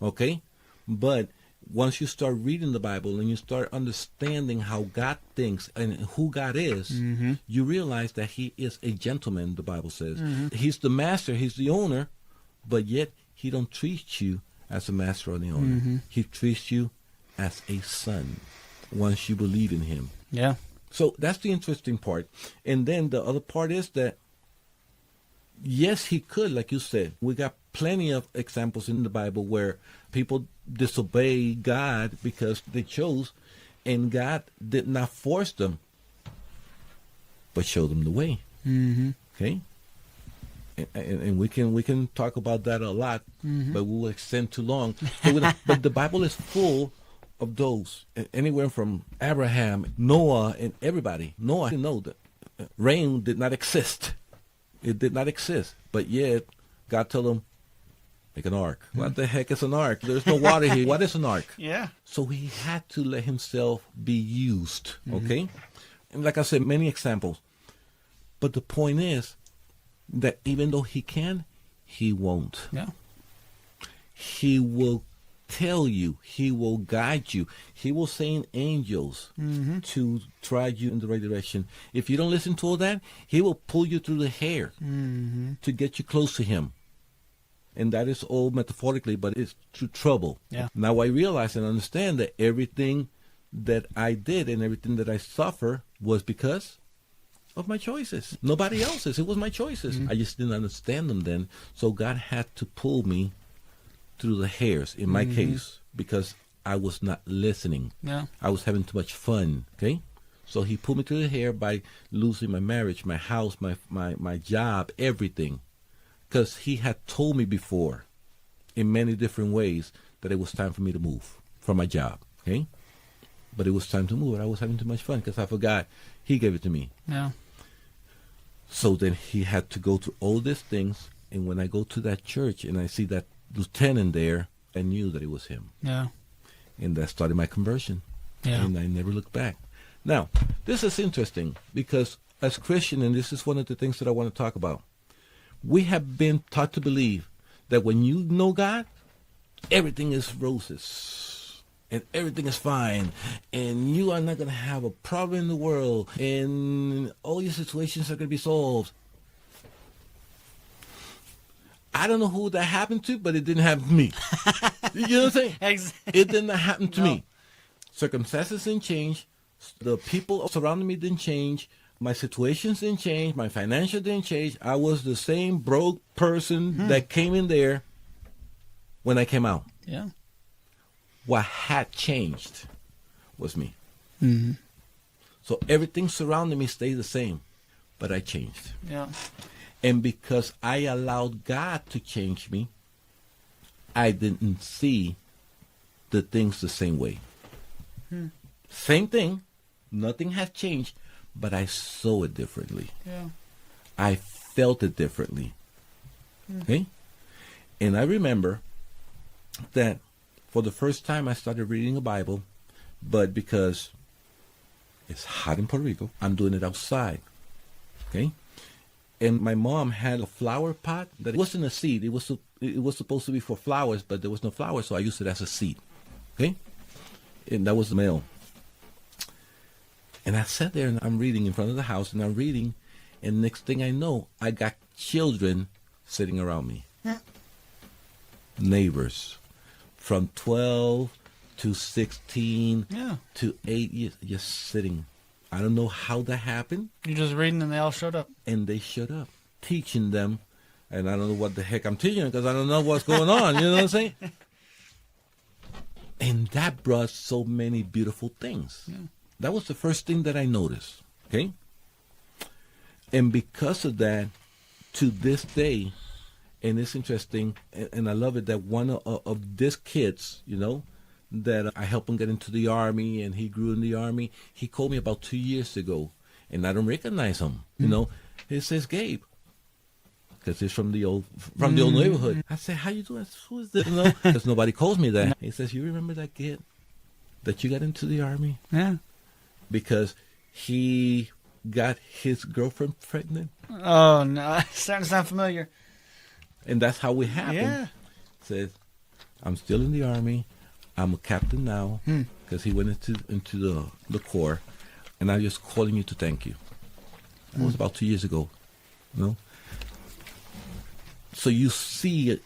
Okay? But once you start reading the Bible and you start understanding how God thinks and who God is, you realize that he is a gentleman, the Bible says. He's the master, he's the owner, but yet he don't treat you as a master or the owner. He treats you as a son once you believe in him. Yeah. So that's the interesting part. And then the other part is that, yes, he could, like you said. We got plenty of examples in the Bible where people disobey God because they chose, and God did not force them, but showed them the way. Okay? And we can talk about that a lot, but we will extend too long. So but the Bible is full of those, anywhere from Abraham, Noah, and everybody. Noah didn't know that rain did not exist. It did not exist. But yet, God told him, make an ark. What the heck is an ark? There's no water here. What is an ark? Yeah. So he had to let himself be used, okay? And like I said, many examples. But the point is that even though he can, he won't. Yeah. He will tell you, he will guide you, he will send angels to drive you in the right direction. If you don't listen to all that, he will pull you through the hair to get you close to him. And that is all metaphorically, but it's through trouble. Yeah. Now I realize and understand that everything that I did and everything that I suffer was because of my choices. Nobody else's. It was my choices. I just didn't understand them then. So God had to pull me through the hairs, in my case, because I was not listening. Yeah. I was having too much fun, okay? So he pulled me through the hair by losing my marriage, my house, my job, everything. Because he had told me before, in many different ways, that it was time for me to move from my job, okay? But it was time to move, and I was having too much fun because I forgot he gave it to me. Yeah. So then he had to go through all these things, and when I go to that church and I see that lieutenant there, I knew that it was him. Yeah. And that started my conversion. Yeah. And I never looked back. Now, this is interesting because as Christian, and this is one of the things that I want to talk about, we have been taught to believe that when you know God, everything is roses and everything is fine and you are not going to have a problem in the world and all your situations are going to be solved. I don't know who that happened to, but it didn't happen to me. You know what I'm saying? Exactly. It did not happen to me. Circumstances didn't change. The people surrounding me didn't change. My situations didn't change. My financial didn't change. I was the same broke person that came in there when I came out. Yeah. What had changed was me. So everything surrounding me stayed the same, but I changed. Yeah. And because I allowed God to change me, I didn't see the things the same way. Same thing. Nothing has changed, but I saw it differently. Yeah. I felt it differently. Okay? And I remember that for the first time I started reading the Bible, but because it's hot in Puerto Rico, I'm doing it outside. Okay? And my mom had a flower pot that wasn't a seed. It was supposed to be for flowers, but there was no flowers, so I used it as a seed. Okay? And that was the mail. And I sat there and I'm reading in front of the house and I'm reading, and next thing I know, I got children sitting around me. Neighbors from 12 to 16 to 8 years just sitting. I don't know how that happened. You're just reading and they all showed up. And they showed up, teaching them. And I don't know what the heck I'm teaching them because I don't know what's going on. You know what I'm saying? And that brought so many beautiful things. Yeah. That was the first thing that I noticed. Okay? And because of that, to this day, and it's interesting, and I love it that one of these kids, you know, that I helped him get into the Army, and he grew in the Army. He called me about 2 years ago, and I don't recognize him. You know, he says Gabe, because he's from the old neighborhood. I said, "How you doing? Who is this?" You know, because nobody calls me that. He says, "You remember that kid that you got into the Army?" Yeah. Because he got his girlfriend pregnant. Oh, no. It's starting to sound familiar. And that's how it happened. Yeah. Says, I'm still in the Army. I'm a captain now because he went into the Corps. And I'm just calling you to thank you. That was about 2 years ago. You know? So you see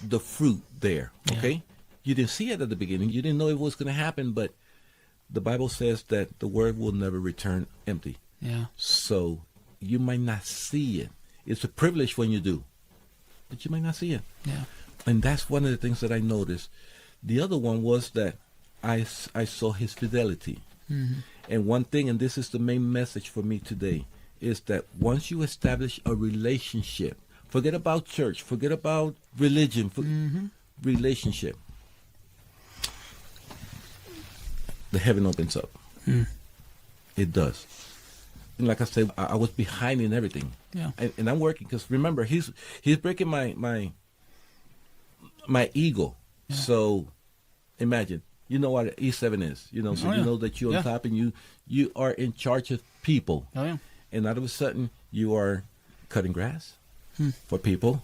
the fruit there, okay? Yeah. You didn't see it at the beginning. You didn't know it was going to happen, but the Bible says that the word will never return empty. Yeah. So you might not see it. It's a privilege when you do, but you might not see it. Yeah. And that's one of the things that I noticed. The other one was that I saw his fidelity. Mm-hmm. And one thing, and this is the main message for me today, is that once you establish a relationship, forget about church, forget about religion, relationship, the heaven opens up. It does. And like I said, I was behind in everything. Yeah. And I'm working because remember, he's breaking my ego. Yeah. So imagine, you know what E7 is, you know, so you know that you're on top and you are in charge of people. Oh yeah. And all of a sudden you are cutting grass for people,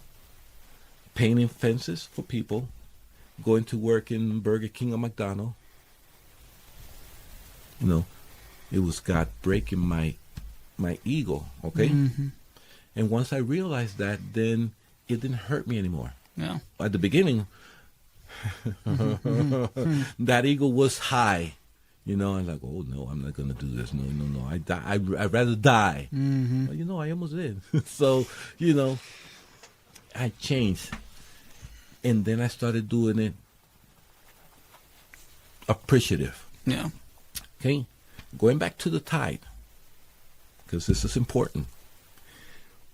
painting fences for people, going to work in Burger King or McDonald's. You know, it was God breaking my ego, okay? Mm-hmm. And once I realized that, then it didn't hurt me anymore. Yeah. At the beginning, that ego was high. You know, I'm like, oh, no, I'm not going to do this. No. I'd rather die. Mm-hmm. Well, you know, I almost did. So, you know, I changed. And then I started doing it appreciative. Yeah. Okay? Going back to the tithe, because this is important.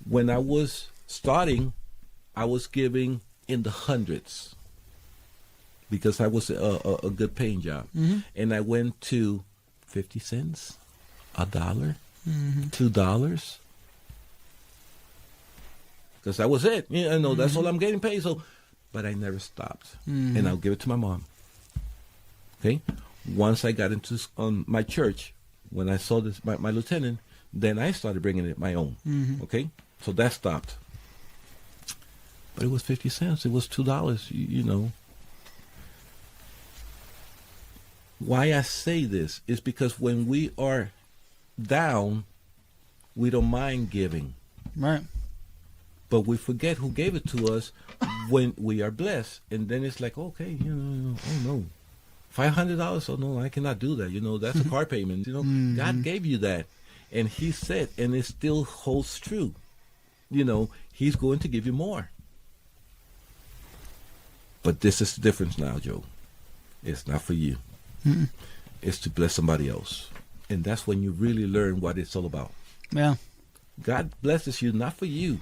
When I was starting, I was giving in the hundreds because I was a good paying job. Mm-hmm. And I went to 50 cents, $1, $2. Because that was it. You know, that's all I'm getting paid. So, but I never stopped. And I'll give it to my mom. Okay? Once I got into my church, when I saw this, my lieutenant, then I started bringing it my own. Mm-hmm. Okay? So that stopped. But it was 50 cents. It was $2, you know. Why I say this is because when we are down, we don't mind giving. Right. But we forget who gave it to us when we are blessed. And then it's like, okay, you know, oh no. $500? Oh no, I cannot do that. You know, that's a car payment. You know, God gave you that. And he said, and it still holds true. You know, he's going to give you more. But this is the difference now, Joe. It's not for you. Mm-mm. It's to bless somebody else. And that's when you really learn what it's all about. Yeah. God blesses you not for you.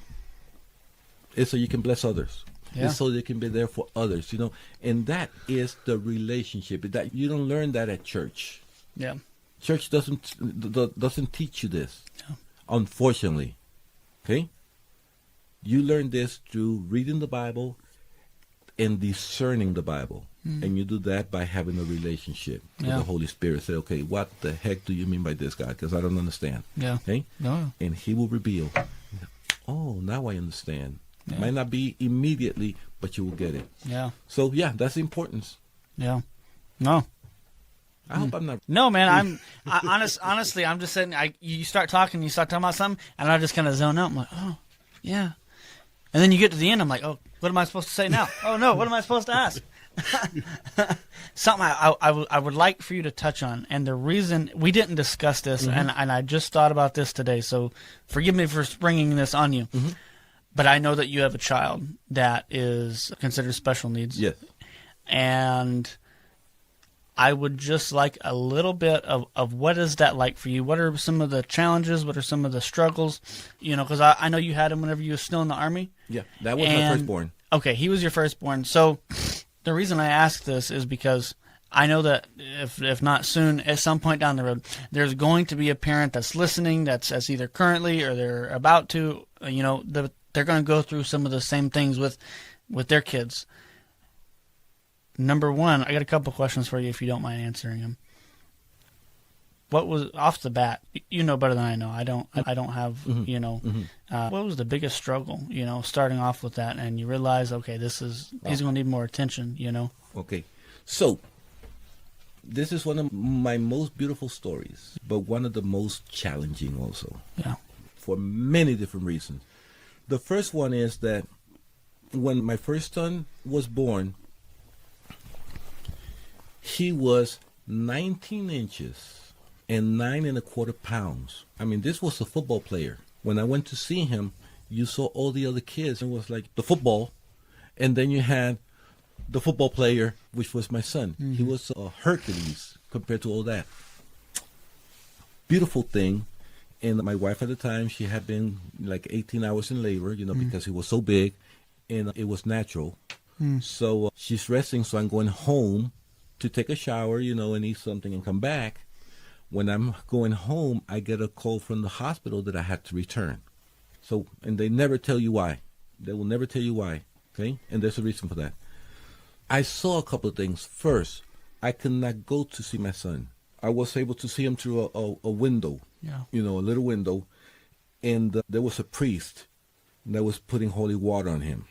It's so you can bless others. Yeah. It's so they can be there for others, you know. And that is the relationship. That you don't learn that at church. Yeah. Church doesn't teach you this. Yeah. Unfortunately. Okay? You learn this through reading the Bible and discerning the Bible. And you do that by having a relationship with the Holy Spirit. Say, okay, what the heck do you mean by this, God? Because I don't understand. Yeah. Okay? No. And he will reveal. Oh, now I understand. Yeah. It might not be immediately, but you will get it. Yeah. So, yeah, that's the importance. Yeah. No. I hope I'm not. No, man. Honestly, I'm just saying. You start talking about something, and I just kind of zone out. I'm like, oh, yeah. And then you get to the end. I'm like, oh, what am I supposed to say now? Oh no, what am I supposed to ask? Something I would like for you to touch on, and the reason we didn't discuss this, and I just thought about this today. So forgive me for springing this on you. Mm-hmm. But I know that you have a child that is considered special needs. Yes. And I would just like a little bit of what is that like for you? What are some of the challenges? What are some of the struggles? You know, because I know you had him whenever you were still in the Army. Yeah, that was my firstborn. Okay, he was your firstborn. So the reason I ask this is because I know that if not soon, at some point down the road, there's going to be a parent that's listening that's either currently or they're about to, you know, they're going to go through some of the same things with their kids. Number one, I got a couple questions for you if you don't mind answering them. What was off the bat? You know better than I know. I don't have. What was the biggest struggle? Starting off with that, and you realize, okay, he's going to need more attention. Okay, so this is one of my most beautiful stories, but one of the most challenging also. Yeah. For many different reasons. The first one is that when my first son was born, he was 19 inches and 9.25 pounds. I mean, this was a football player. When I went to see him, you saw all the other kids. It was like the football, and then you had the football player, which was my son. Mm-hmm. He was a Hercules compared to all that. Beautiful thing. And my wife at the time, she had been like 18 hours in labor, because he was so big, and it was natural. So she's resting, so I'm going home to take a shower, and eat something and come back. When I'm going home, I get a call from the hospital that I had to return. So, and they never tell you why. They will never tell you why, okay? And there's a reason for that. I saw a couple of things. First, I could not go to see my son. I was able to see him through a window, a little window, and there was a priest that was putting holy water on him.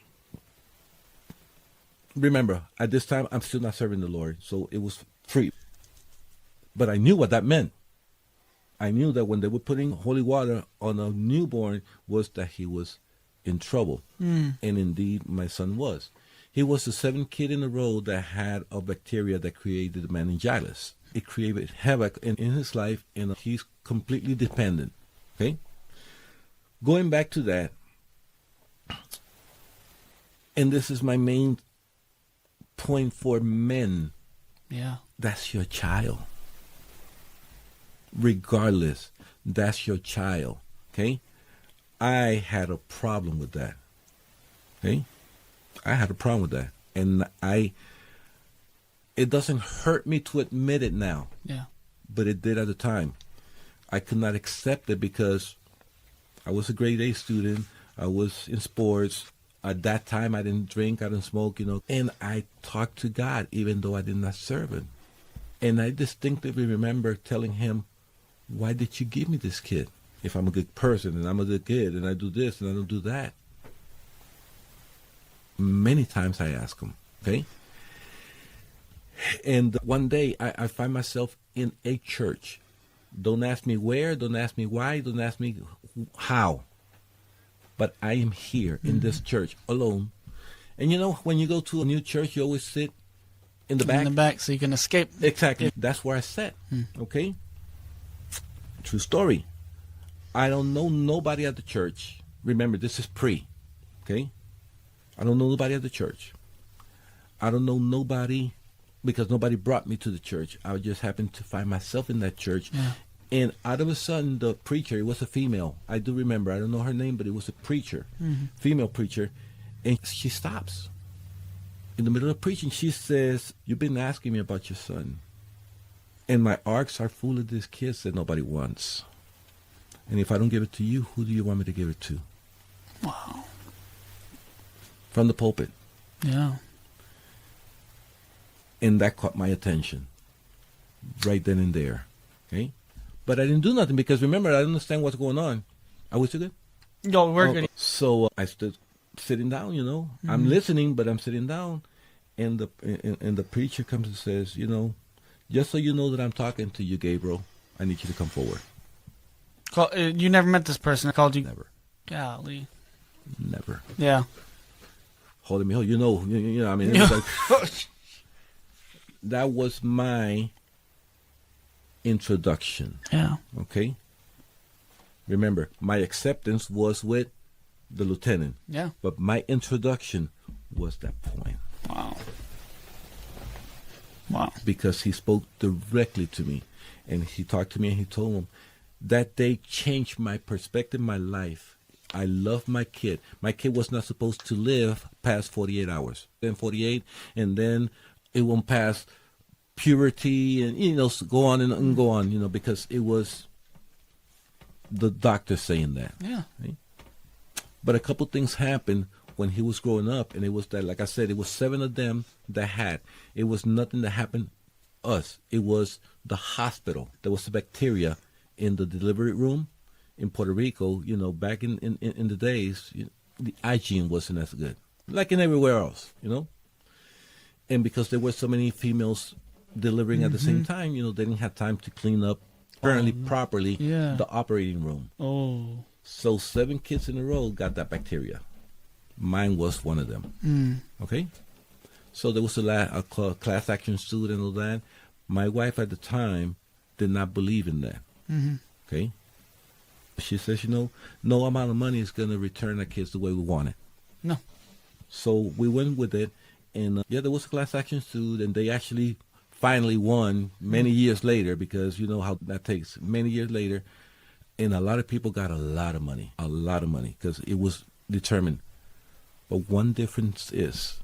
Remember, at this time, I'm still not serving the Lord, so it was free. But I knew what that meant. I knew that when they were putting holy water on a newborn was that he was in trouble. And indeed, my son was. He was the seventh kid in a row that had a bacteria that created meningitis. It created havoc in his life, and he's completely dependent. Okay? Going back to that, and this is my main point for men. Yeah. That's your child. Regardless, that's your child. Okay? I had a problem with that. Okay? I had a problem with that. And it doesn't hurt me to admit it now. Yeah. But it did at the time. I could not accept it because I was a grade A student. I was in sports. At that time, I didn't drink, I didn't smoke, And I talked to God, even though I did not serve Him. And I distinctively remember telling Him, why did you give me this kid? If I'm a good person, and I'm a good kid, and I do this, and I don't do that. Many times I ask Him, okay? And one day, I find myself in a church. Don't ask me where, don't ask me why, don't ask me how. But I am here in this church alone. And when you go to a new church, you always sit in the back. In the back so you can escape. Exactly. That's where I sat. Okay? True story. I don't know nobody at the church. Remember, this is pre. Okay? I don't know nobody at the church. I don't know nobody because nobody brought me to the church. I just happened to find myself in that church. Yeah. And out of a sudden, the preacher, it was a female. I do remember. I don't know her name, but it was a preacher, female preacher. And she stops. In the middle of preaching, she says, "You've been asking me about your son. And my arcs are full of these kids that nobody wants. And if I don't give it to you, who do you want me to give it to?" Wow. From the pulpit. Yeah. And that caught my attention. Right then and there. Okay? But I didn't do nothing because, remember, I didn't understand what's going on. Are we still good? No, we're good. So I stood sitting down, I'm listening, but I'm sitting down. And the preacher comes and says, just so you know that I'm talking to you, Gabriel, I need you to come forward. You never met this person that called you? Never. Golly. Never. Yeah. Holding me, I mean, it was like, that was my introduction. Yeah. Okay? Remember, my acceptance was with the lieutenant. Yeah. But my introduction was that point. Wow. Wow. Because he spoke directly to me. And he talked to me and he told him, that day changed my perspective, my life. I love my kid. My kid was not supposed to live past 48 hours. Then 48, and then it won't pass puberty and, go on and go on, because it was the doctor saying that. Yeah. Right? But a couple things happened when he was growing up, and it was that, like I said, it was 7 of them that had. It was nothing that happened us. It was the hospital. There was a bacteria in the delivery room in Puerto Rico. Back in the days, the hygiene wasn't as good, like in everywhere else. And because there were so many females delivering at the same time, they didn't have time to clean up apparently properly the operating room. Oh. So 7 kids in a row got that bacteria. Mine was one of them. Okay? So there was a class action suit and all that. My wife at the time did not believe in that. Okay? She says, no amount of money is going to return our kids the way we want it. No. So we went with it. And there was a class action suit, and they actually finally won many years later, because you know how that takes. Many years later, and a lot of people got a lot of money, because it was determined. But one difference is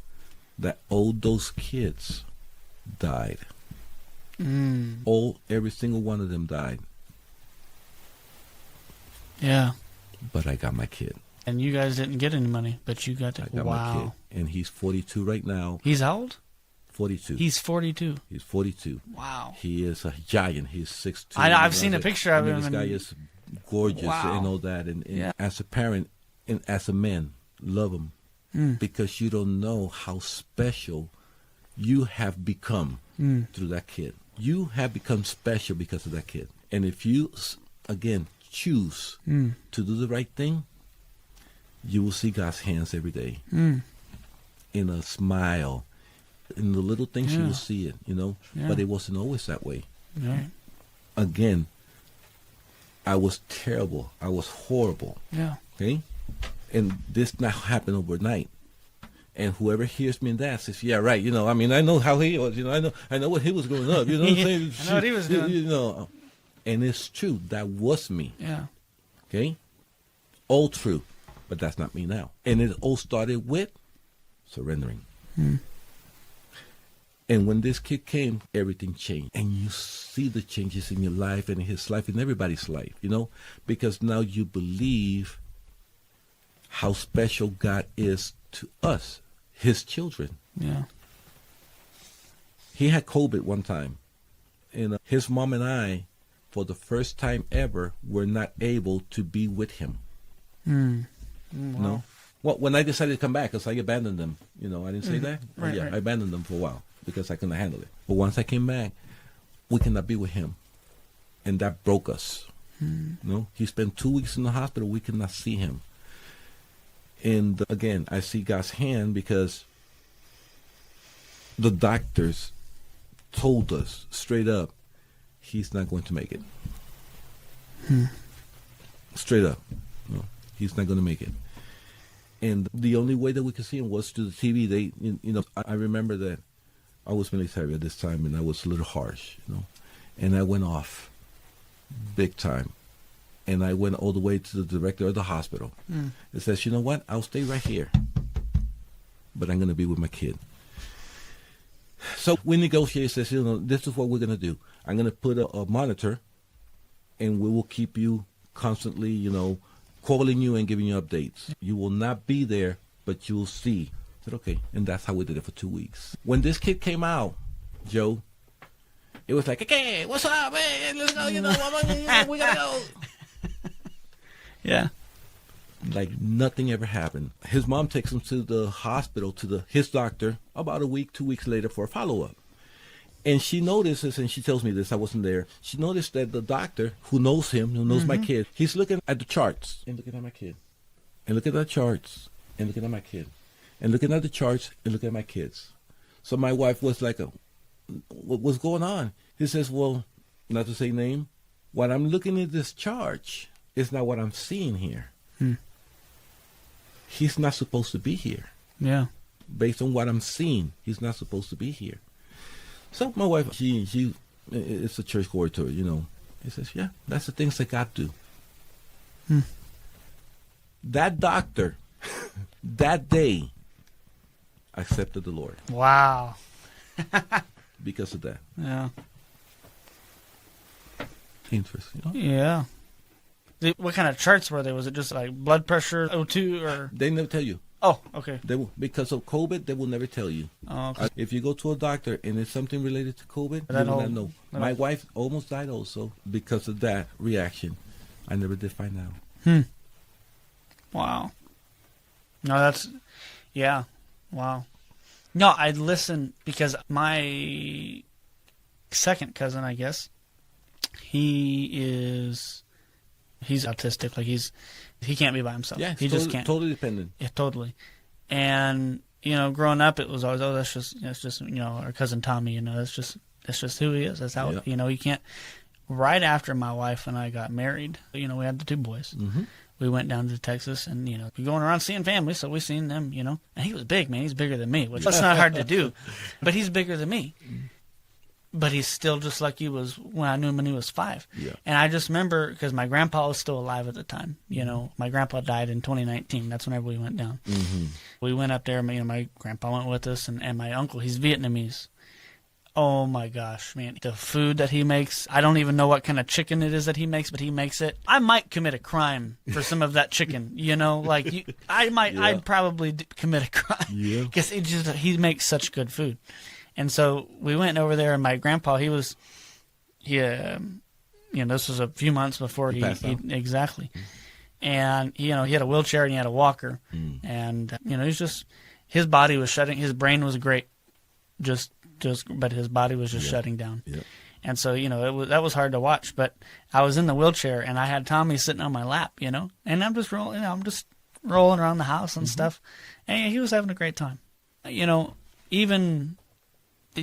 that all those kids died. Every single one of them died. Yeah. But I got my kid. And you guys didn't get any money, but you got to. I got my kid, and he's 42 right now. He's how old? 42. He's 42. He's 42. Wow. He is a giant. He's 6'2". I've seen a picture of him. This guy is gorgeous and all that. And as a parent and as a man, love him because you don't know how special you have become through that kid. You have become special because of that kid. And if you, again, choose to do the right thing, you will see God's hands every day. In a smile, in the little things you will see it, But it wasn't always that way. Right. Again, I was terrible. I was horrible. Yeah. Okay? And this not happened overnight. And whoever hears me in that says, yeah, right, I know how he was, I know what he was growing up, what I'm saying? I know what he was doing. And it's true. That was me. Yeah. Okay? All true. But that's not me now. And it all started with surrendering. And when this kid came, everything changed. And you see the changes in your life and in his life and everybody's life, because now you believe how special God is to us, his children. Yeah. He had COVID one time. And his mom and I, for the first time ever, were not able to be with him. Wow. Well, when I decided to come back, because I abandoned them, I didn't say that? Right, I right. abandoned them for a while because I couldn't handle it. But once I came back, we cannot be with him. And that broke us. He spent 2 weeks in the hospital. We could not see him. And again, I see God's hand because the doctors told us straight up, he's not going to make it. Straight up. He's not going to make it. And the only way that we could see him was through the TV. I remember that I was military at this time, and I was a little harsh, and I went off big time. And I went all the way to the director of the hospital. It says, you know what? I'll stay right here, but I'm going to be with my kid. So we negotiated, says, this is what we're going to do. I'm going to put a monitor, and we will keep you constantly, calling you and giving you updates. You will not be there, but you'll see. I said, okay. And that's how we did it for 2 weeks. When this kid came out, Joe, it was like, okay, what's up, man? Let's go, we gotta go. Yeah. Like nothing ever happened. His mom takes him to the hospital, to his doctor, about a week, 2 weeks later for a follow-up. And she notices, and she tells me this, I wasn't there. She noticed that the doctor, who knows him, who knows my kid, he's looking at the charts and looking at my kid. And looking at the charts and looking at my kid. And looking at the charts and looking at my kids. So my wife was like, what's going on? He says, well, not to say name, what I'm looking at this chart is not what I'm seeing here. He's not supposed to be here. Yeah. Based on what I'm seeing, he's not supposed to be here. So my wife, she it's a church goer to her, He says, yeah, that's the things that God do. That doctor, that day, accepted the Lord. Wow. Because of that. Yeah. Interesting. Yeah. What kind of charts were they? Was it just like blood pressure, O2, or? They never tell you. Oh, okay. They will, because of COVID, they will never tell you. Oh, okay. If you go to a doctor and it's something related to COVID, That you will whole- not know. that My whole- wife almost died also because of that reaction. I never did find out. Wow. No, that's, yeah. Wow. No, I listened because my second cousin, I guess, he's autistic. Like he can't be by himself. Yeah, he just can't. Totally dependent. Yeah, totally. And, growing up, it was always, that's just, our cousin Tommy, that's just who he is. That's how, Yeah. you can't. Right after my wife and I got married, we had the two boys. Mm-hmm. We went down to Texas and, we're going around seeing family, so we seen them, And he was big, man. He's bigger than me, which that's not hard to do. But he's bigger than me. But he's still just like he was when I knew him when he was 5. Yeah. And I just remember, because my grandpa was still alive at the time. My grandpa died in 2019. That's whenever we went down. Mm-hmm. We went up there. My grandpa went with us, and my uncle, he's Vietnamese. Oh my gosh, man. The food that he makes, I don't even know what kind of chicken it is that he makes, but he makes it. I might commit a crime for some of that chicken, I'd probably commit a crime. Yeah. Because he makes such good food. And so we went over there, and my grandpa, this was a few months before he passed out. Exactly. And, he had a wheelchair and he had a walker. And, his body was shutting, his brain was great. But his body was just shutting down. Yeah. And so, that was hard to watch. But I was in the wheelchair, and I had Tommy sitting on my lap, and I'm just rolling around the house and stuff. And he was having a great time. Even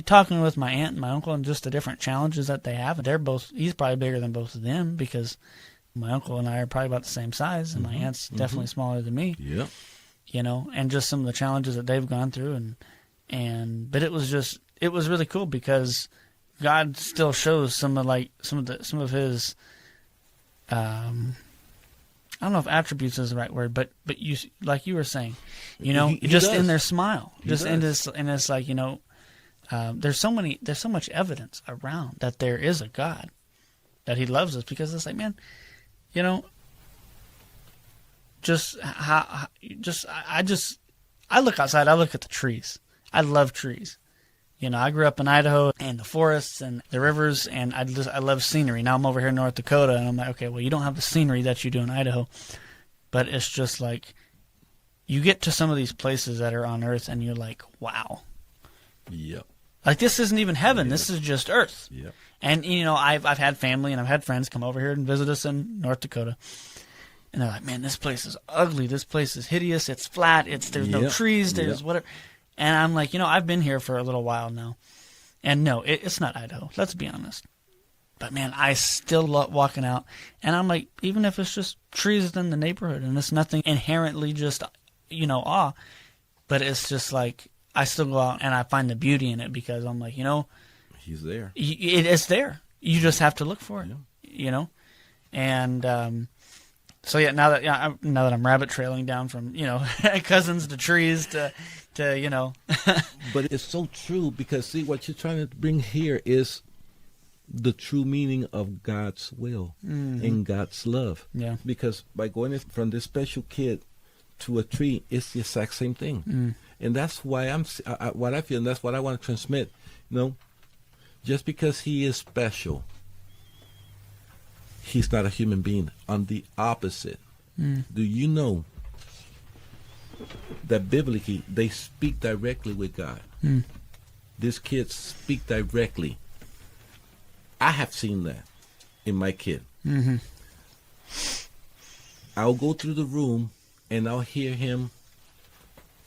talking with my aunt and my uncle and just the different challenges that they have. He's probably bigger than both of them, because my uncle and I are probably about the same size, and my aunt's definitely smaller than me. Yeah. And just some of the challenges that they've gone through, but it was really cool, because God still shows some of his, I don't know if attributes is the right word, but you, like you were saying, He just does. in their smile, He just in does. this, and it's like, there's so much evidence around that there is a God, that he loves us, because it's like, man, I look outside, I look at the trees. I love trees. I grew up in Idaho, and the forests and the rivers, and I love scenery. Now I'm over here in North Dakota, and I'm like, okay, well, you don't have the scenery that you do in Idaho, but it's just like, you get to some of these places that are on Earth, and you're like, wow. Yep. Like, this isn't even heaven. This is just Earth. Yep. And, I've had family and I've had friends come over here and visit us in North Dakota. And they're like, man, this place is ugly. This place is hideous. It's flat. There's no trees. There's whatever. And I'm like, I've been here for a little while now. And no, it's not Idaho. Let's be honest. But, man, I still love walking out. And I'm like, even if it's just trees in the neighborhood and it's nothing inherently just, awe. But it's just like, I still go out and I find the beauty in it, because I'm like, He's there. it's there. You just have to look for it, And so now that I'm rabbit trailing down from cousins to trees to But it's so true, because see, what you're trying to bring here is the true meaning of God's will and God's love. Yeah. Because by going from this special kid to a tree, it's the exact same thing. And that's why what I feel, and that's what I want to transmit. Just because he is special, he's not a human being. On the opposite, do you know that biblically they speak directly with God? These kids speak directly. I have seen that in my kid. I'll go through the room and I'll hear him.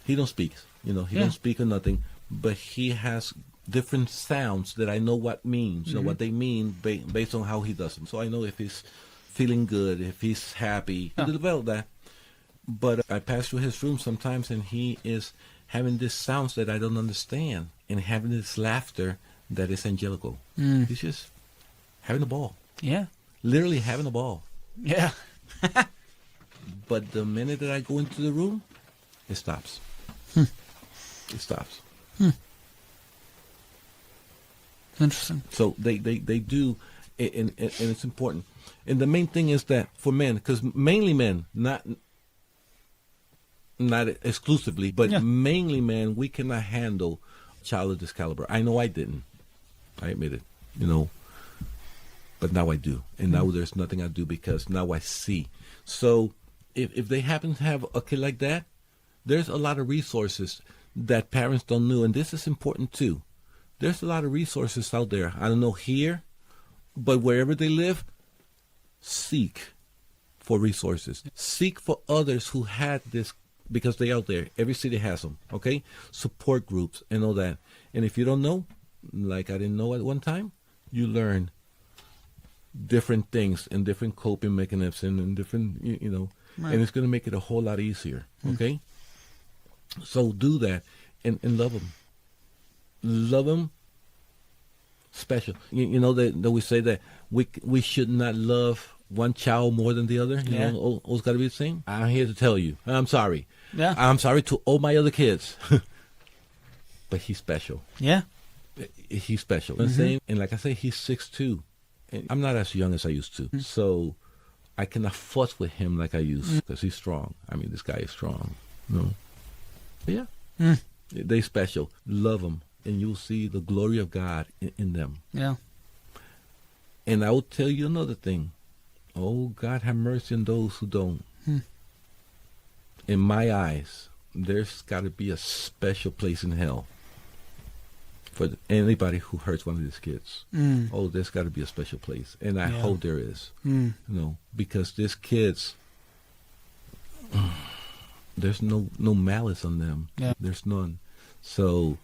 He don't speak, he don't speak or nothing, but he has different sounds that I know what means, what they mean based on how he does them. So I know if he's feeling good, if he's happy, to develop that. But I pass through his room sometimes, and he is having these sounds that I don't understand, and having this laughter that is angelical. He's just having a ball. Yeah. Literally having a ball. Yeah. But the minute that I go into the room, it stops. It stops. Interesting. So they do, and it's important. And the main thing is that for men, because mainly men, not not exclusively, but Yeah. mainly, man, we cannot handle a child of this caliber. I know I didn't. I admit it, but now I do. And now there's nothing I do because now I see. So if they happen to have a kid like that, there's a lot of resources that parents don't know. And this is important too. There's a lot of resources out there. I don't know here, but wherever they live, seek for resources. Seek for others who had this, because they're out there. Every city has them, okay? Support groups and all that. And if you don't know, like I didn't know at one time, you learn different things and different coping mechanisms and different, Right. and it's going to make it a whole lot easier, okay? So do that and love them. Love them special. You know that we say that we should not love one child more than the other. You Yeah. know, all's got to be the same. I'm here to tell you, I'm sorry. Yeah. I'm sorry to all my other kids. But he's special. Yeah. He's special. The same, and like I say, he's 6'2". And I'm not as young as I used to. So I cannot fuss with him like I used because he's strong. I mean, this guy is strong. But yeah. They special. Love them. And you'll see the glory of God in them. Yeah. And I will tell you another thing. Oh, God have mercy on those who don't. In my eyes, there's got to be a special place in hell for anybody who hurts one of these kids. Oh, there's got to be a special place. And I Yeah. hope there is. Because these kids, there's no malice on them. Yeah. There's none. So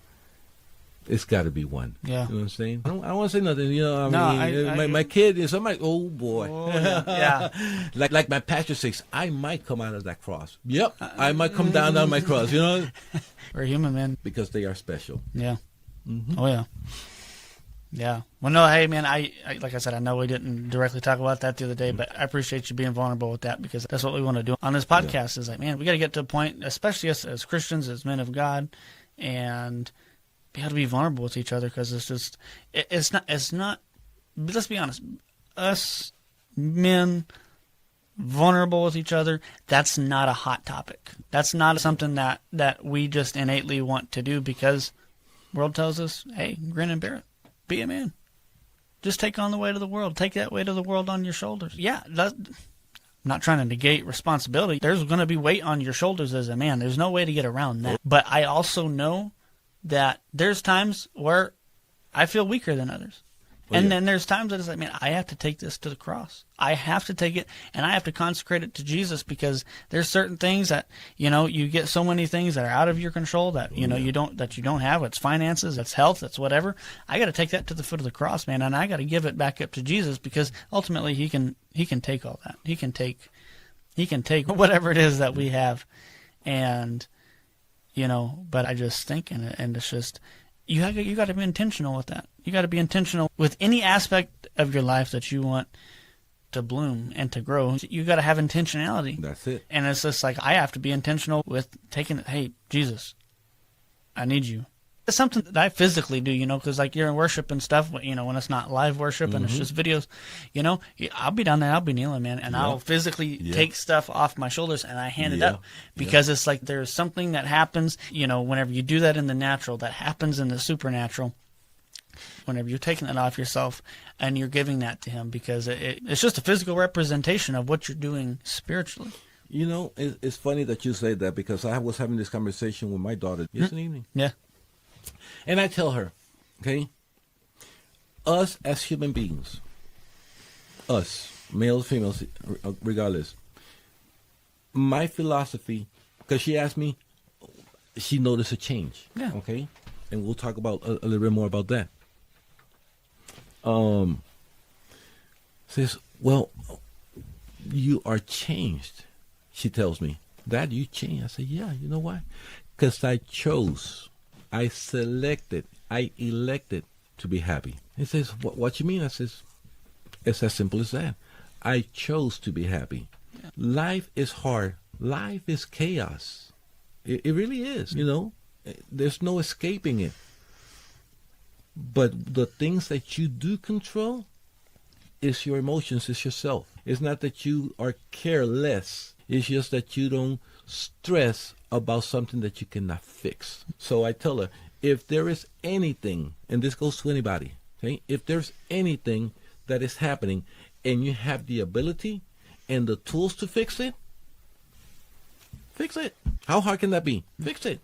it's got to be one. Yeah. You know what I'm saying? I don't want to say nothing. I No, mean, my kid is, I'm like, oh boy. Oh, yeah. Like my pastor says, I might come out of that cross. Yep. I might come down on my cross, We're human, man. because they are special. Yeah. Oh, yeah. Yeah. Well, no, hey, man, I like I said, I know we didn't directly talk about that the other day, but I appreciate you being vulnerable with that because that's what we want to do on this podcast is like, man, we got to get to a point, especially us as Christians, as men of God, and be able to be vulnerable with each other because it's just, it's not, let's be honest, us men vulnerable with each other, that's not a hot topic. That's not something that we just innately want to do because the world tells us, hey, grin and bear it. Be a man. Just take on the weight of the world. Take that weight of the world on your shoulders. Yeah, I'm not trying to negate responsibility. There's going to be weight on your shoulders as a man. There's no way to get around that. But I also know that there's times where I feel weaker than others. And then there's times that it's like, man, I have to take this to the cross. I have to take it, and I have to consecrate it to Jesus because there's certain things that, you get so many things that are out of your control that, you don't have. It's finances, it's health, it's whatever. I got to take that to the foot of the cross, man, and I got to give it back up to Jesus because ultimately he can take all that. He can take whatever it is that we have. And, but I just think, and it's just, you got to be intentional with that. You got to be intentional with any aspect of your life that you want to bloom and to grow. You got to have intentionality. That's it. And it's just like I have to be intentional with taking, hey, Jesus, I need you. It's something that I physically do, because like you're in worship and stuff, when it's not live worship and it's just videos, I'll be down there, I'll be kneeling, man, and I'll physically take stuff off my shoulders and I hand it up because it's like there's something that happens, whenever you do that in the natural, that happens in the supernatural. Whenever you're taking it off yourself and you're giving that to him because it's just a physical representation of what you're doing spiritually. It's funny that you say that because I was having this conversation with my daughter yesterday evening. Yeah. And I tell her, okay, us as human beings, us, males, females, regardless, my philosophy, because she asked me, she noticed a change. Yeah. Okay? And we'll talk about a little bit more about that. Says, well, you are changed. She tells me, Dad, you changed. I said, yeah, you know why? Because I chose. I selected, I elected to be happy. He says, what you mean? I says, it's as simple as that. I chose to be happy. Yeah. Life is hard. Life is chaos. It really is, There's no escaping it. But the things that you do control is your emotions, is yourself. It's not that you are careless. It's just that you don't stress about something that you cannot fix. So I tell her, if there is anything, and this goes to anybody, okay? If there's anything that is happening and you have the ability and the tools to fix it, fix it. How hard can that be? Fix it.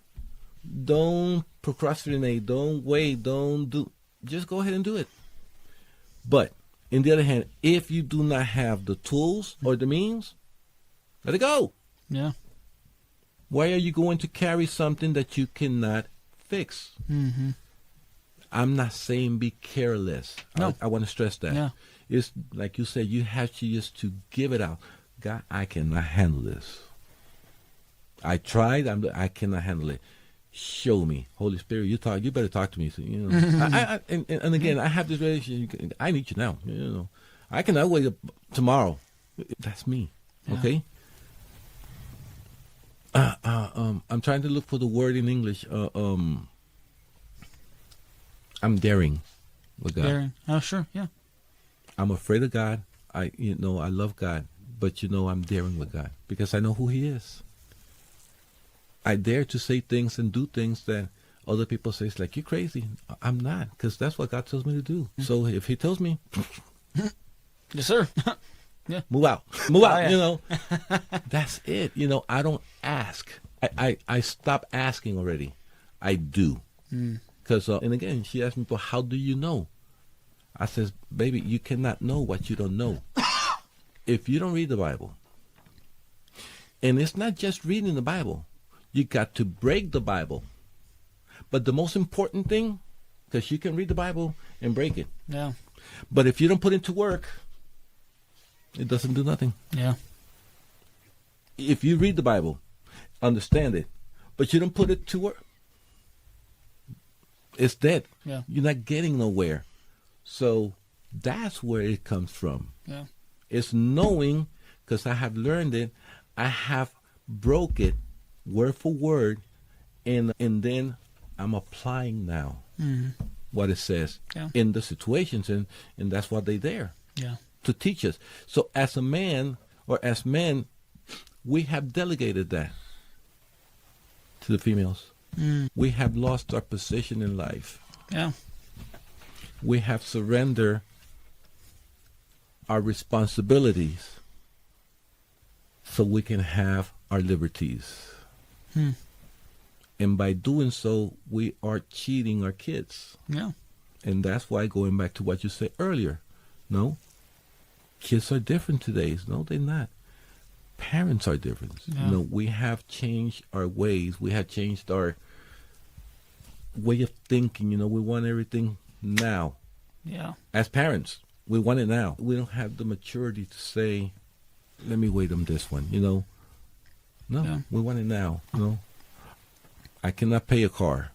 Don't procrastinate. Don't wait. Don't do. Just go ahead and do it. But on the other hand, if you do not have the tools or the means, let it go. Yeah. Why are you going to carry something that you cannot fix? Mm-hmm. I'm not saying be careless. No. I want to stress that. Yeah. It's like you said, you have to just to give it out. God, I cannot handle this. I tried. I cannot handle it. Show me, Holy Spirit. You better talk to me. So, you know. And again, I have this relationship. I need you now. You know, I cannot wait up tomorrow. That's me. Yeah. Okay. I'm trying to look for the word in English. I'm daring with God. Daring. Oh, sure. Yeah. I'm afraid of God. I love God, but I'm daring with God because I know who He is. I dare to say things and do things that other people say, it's like, you're crazy. I'm not, because that's what God tells me to do. Mm-hmm. So if He tells me, yes, sir. Yeah. Move out, yeah. That's it. I don't ask. I stop asking already. I do. Because, and again, she asked me, but how do you know? I says, baby, you cannot know what you don't know. If you don't read the Bible, and it's not just reading the Bible, you got to break the Bible. But the most important thing, because you can read the Bible and break it. Yeah. But if you don't put it to work, it doesn't do nothing. Yeah. If you read the Bible, understand it, but you don't put it to work, it's dead. Yeah. You're not getting nowhere. So that's where it comes from. Yeah. It's knowing, because I have learned it, I have broke it word for word, and then I'm applying now what it says in the situations, and that's what they're there to teach us. So as a man, or as men, we have delegated that to the females. We have lost our position in life. Yeah. We have surrendered our responsibilities so we can have our liberties. And by doing so, we are cheating our kids. Yeah. And that's why, going back to what you said earlier, no, kids are different today. No, they're not. Parents are different. Yeah. We have changed our ways. We have changed our way of thinking. We want everything now. Yeah. As parents, we want it now. We don't have the maturity to say, let me wait on this one, No, we want it now, I cannot pay a car.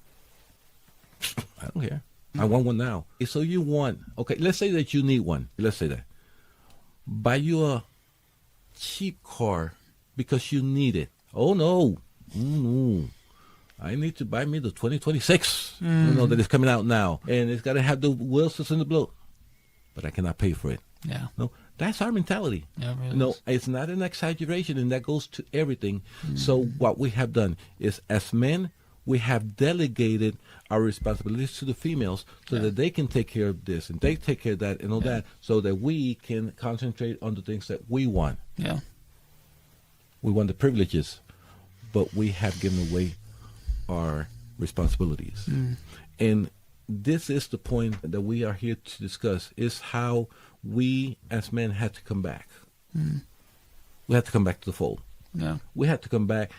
I don't care. I want one now. So you want, okay, let's say that you need one. Let's say that. Buy you a cheap car because you need it. Oh, no. I need to buy me the 2026, that is coming out now. And it's got to have the wheels in the blow. But I cannot pay for it. Yeah. No, that's our mentality. Yeah, it really is. It's not an exaggeration, and that goes to everything. So what we have done is, as men, we have delegated our responsibilities to the females so that they can take care of this and they take care of that and all that, so that we can concentrate on the things that we want. Yeah. We want the privileges, but we have given away our responsibilities. And this is the point that we are here to discuss, is how we as men had to come back. We had to come back to the fold. Yeah. We had to come back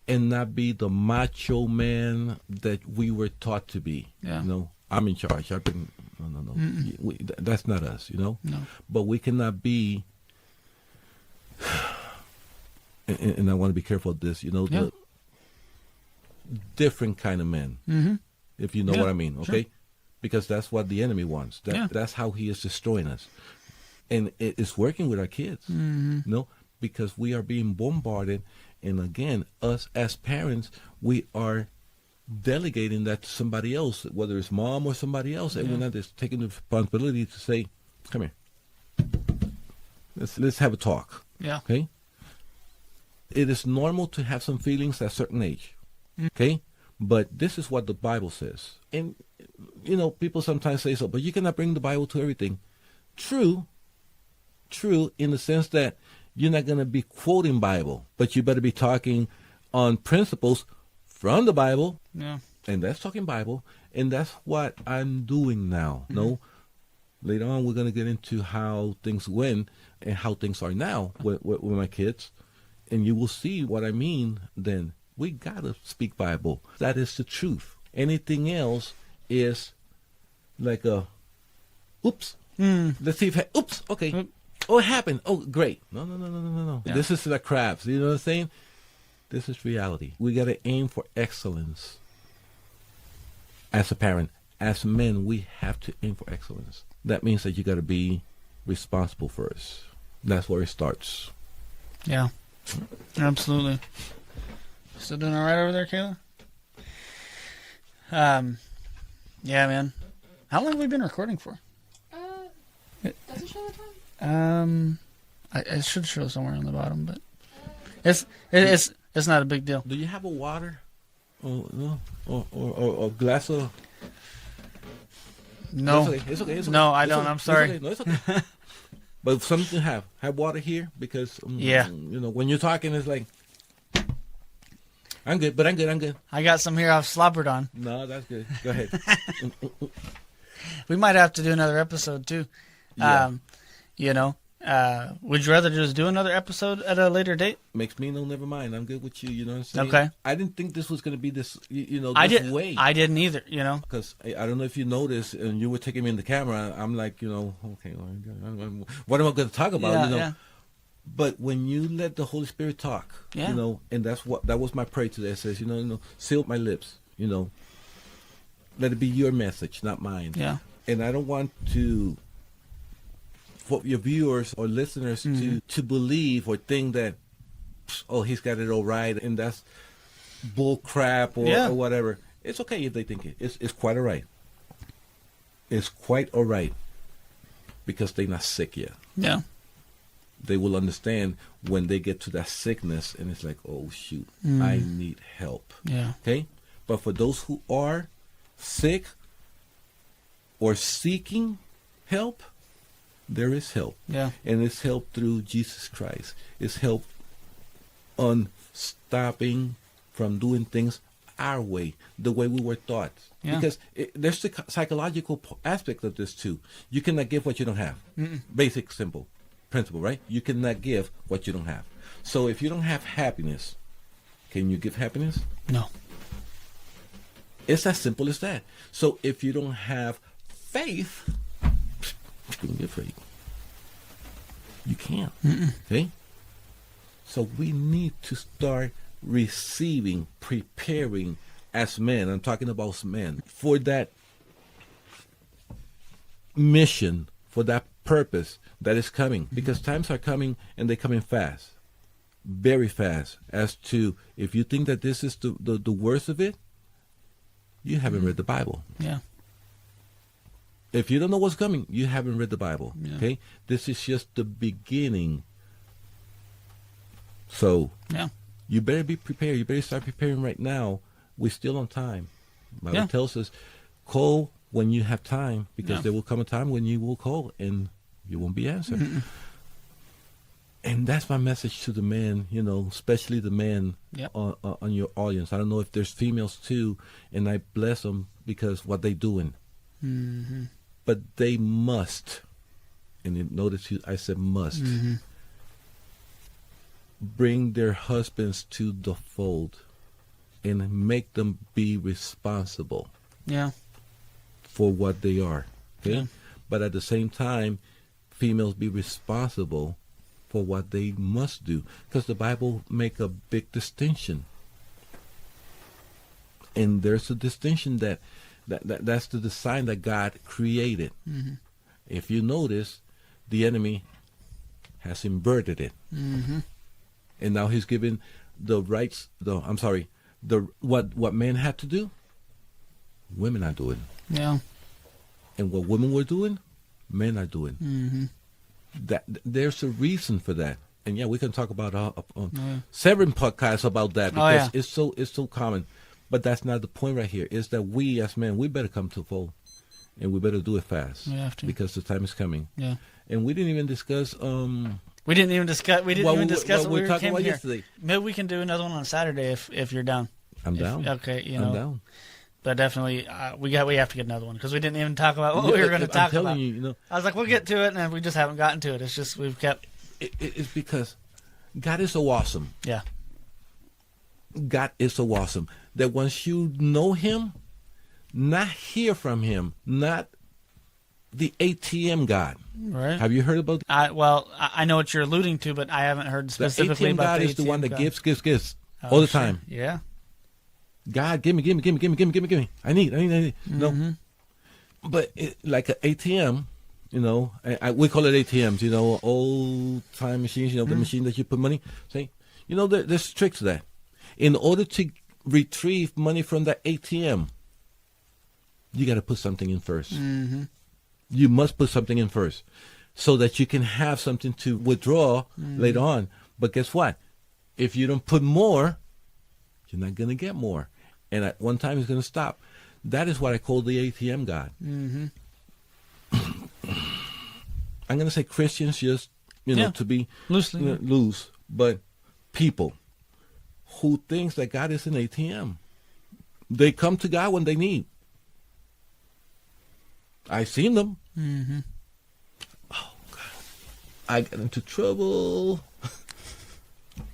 and not be the macho man that we were taught to be. Yeah. I'm in charge. No. That's not us, No. But we cannot be, and I want to be careful of this, the different kind of men, if you know what I mean, okay? Sure. Because that's what the enemy wants. That's how he is destroying us. And it's working with our kids, because we are being bombarded. And again, us as parents, we are delegating that to somebody else, whether it's mom or somebody else. And we're not just taking the responsibility to say, come here. Let's have a talk. Yeah. Okay. It is normal to have some feelings at a certain age. Okay. But this is what the Bible says. And, people sometimes say so, but you cannot bring the Bible to everything. True, in the sense that you're not going to be quoting Bible, but you better be talking on principles from the Bible. Yeah. And that's talking Bible. And that's what I'm doing now. No, later on, we're going to get into how things went and how things are now with my kids. And you will see what I mean then. We got to speak Bible. That is the truth. Anything else is like a, oops. Let's see if, oops, okay. Oh, it happened. Oh, great. No. Yeah. This is the crabs. You know what I'm saying? This is reality. We got to aim for excellence. As a parent, as men, we have to aim for excellence. That means that you got to be responsible first. That's where it starts. Yeah. Absolutely. Still doing all right over there, Kayla? Yeah, man. How long have we been recording for? Does it show the time? I should show somewhere on the bottom, but it's not a big deal. Do you have a water? Or a glass of... No. It's okay. No, I don't. Okay. I'm sorry. It's okay. But something have water here because Yeah. When you're talking, it's like I'm good. I got some here I've slobbered on. No, that's good. Go ahead. We might have to do another episode too. Yeah. Would you rather just do another episode at a later date? Makes me never mind. I'm good with you. You know what I'm saying? Okay. I didn't think this was going to be this. I way. I didn't either. Because I don't know if you noticed, and you were taking me in the camera. I'm like, okay, what am I going to talk about? Yeah. But when you let the Holy Spirit talk, Yeah. And that was my prayer today. It says, seal my lips, let it be your message, not mine. Yeah. And I don't want for your viewers or listeners to believe or think that, he's got it all right, and that's bull crap or whatever. It's okay if they think it. It's quite all right. It's quite all right because they're not sick yet. Yeah. They will understand when they get to that sickness and it's like, oh, shoot, I need help. Yeah. Okay? But for those who are sick or seeking help, there is help. Yeah. And it's help through Jesus Christ. It's help on stopping from doing things our way, the way we were taught. Yeah. Because there's the psychological aspect of this too. You cannot give what you don't have. Basic, simple principle, right? You cannot give what you don't have. So if you don't have happiness, can you give happiness? No. It's as simple as that. So if you don't have faith, you can give faith. You can't. Okay? So we need to start receiving, preparing as men. I'm talking about men for that mission, for that purpose that is coming, because times are coming and they're coming fast, very fast. As to if you think that this is the worst of it, you haven't read the Bible. Yeah. If you don't know what's coming, you haven't read the Bible. Yeah. Okay, this is just the beginning. So Yeah. you better be prepared. You better start preparing right now. We're still on time. Bible tells us, call when you have time, because there will come a time when you will call and you won't be answered. And that's my message to the men, especially the men on your audience. I don't know if there's females too, and I bless them because what they doing. But they must, and you notice I said must, bring their husbands to the fold and make them be responsible for what they are. Okay? Yeah. But at the same time, females be responsible for what they must do, because the Bible make a big distinction. And there's a distinction that's the design that God created. If you notice, the enemy has inverted it. And now he's given the rights, what men had to do, women are doing. Yeah. And what women were doing, men are doing. that there's a reason for that. And yeah, we can talk about 7 podcasts about that because it's so common. But that's not the point right here. Is that we as men, we better come to the fold, and we better do it fast. We have to, because the time is coming. Yeah. And we didn't even discuss. We didn't even discuss what we were talking about yesterday. Maybe we can do another one on Saturday if you're down. I'm down. Okay, I'm down. But definitely, we have to get another one because we didn't even talk about what we were going to talk about. I was like, we'll get to it, and we just haven't gotten to it. It's just we've kept. It's because God is so awesome. Yeah. God is so awesome that once you know Him, not hear from Him, not the ATM God. Right. Have you heard about? I know what you're alluding to, but I haven't heard specifically the ATM about God the is the one that God. gives all the time. Yeah. God, give me. I need. Mm-hmm. No, but like an ATM, we call it ATMs. Old time machines. The machine that you put money. Say, there's tricks to that. In order to retrieve money from that ATM, you got to put something in first. Mm-hmm. You must put something in first so that you can have something to withdraw later on. But guess what? If you don't put more, you're not going to get more. And at one time, it's going to stop. That is what I call the ATM God. Mm-hmm. I'm going to say Christians just, to be loosely loose, but people who thinks that God is an ATM. They come to God when they need. I've seen them. Mm-hmm. Oh, God. I got into trouble.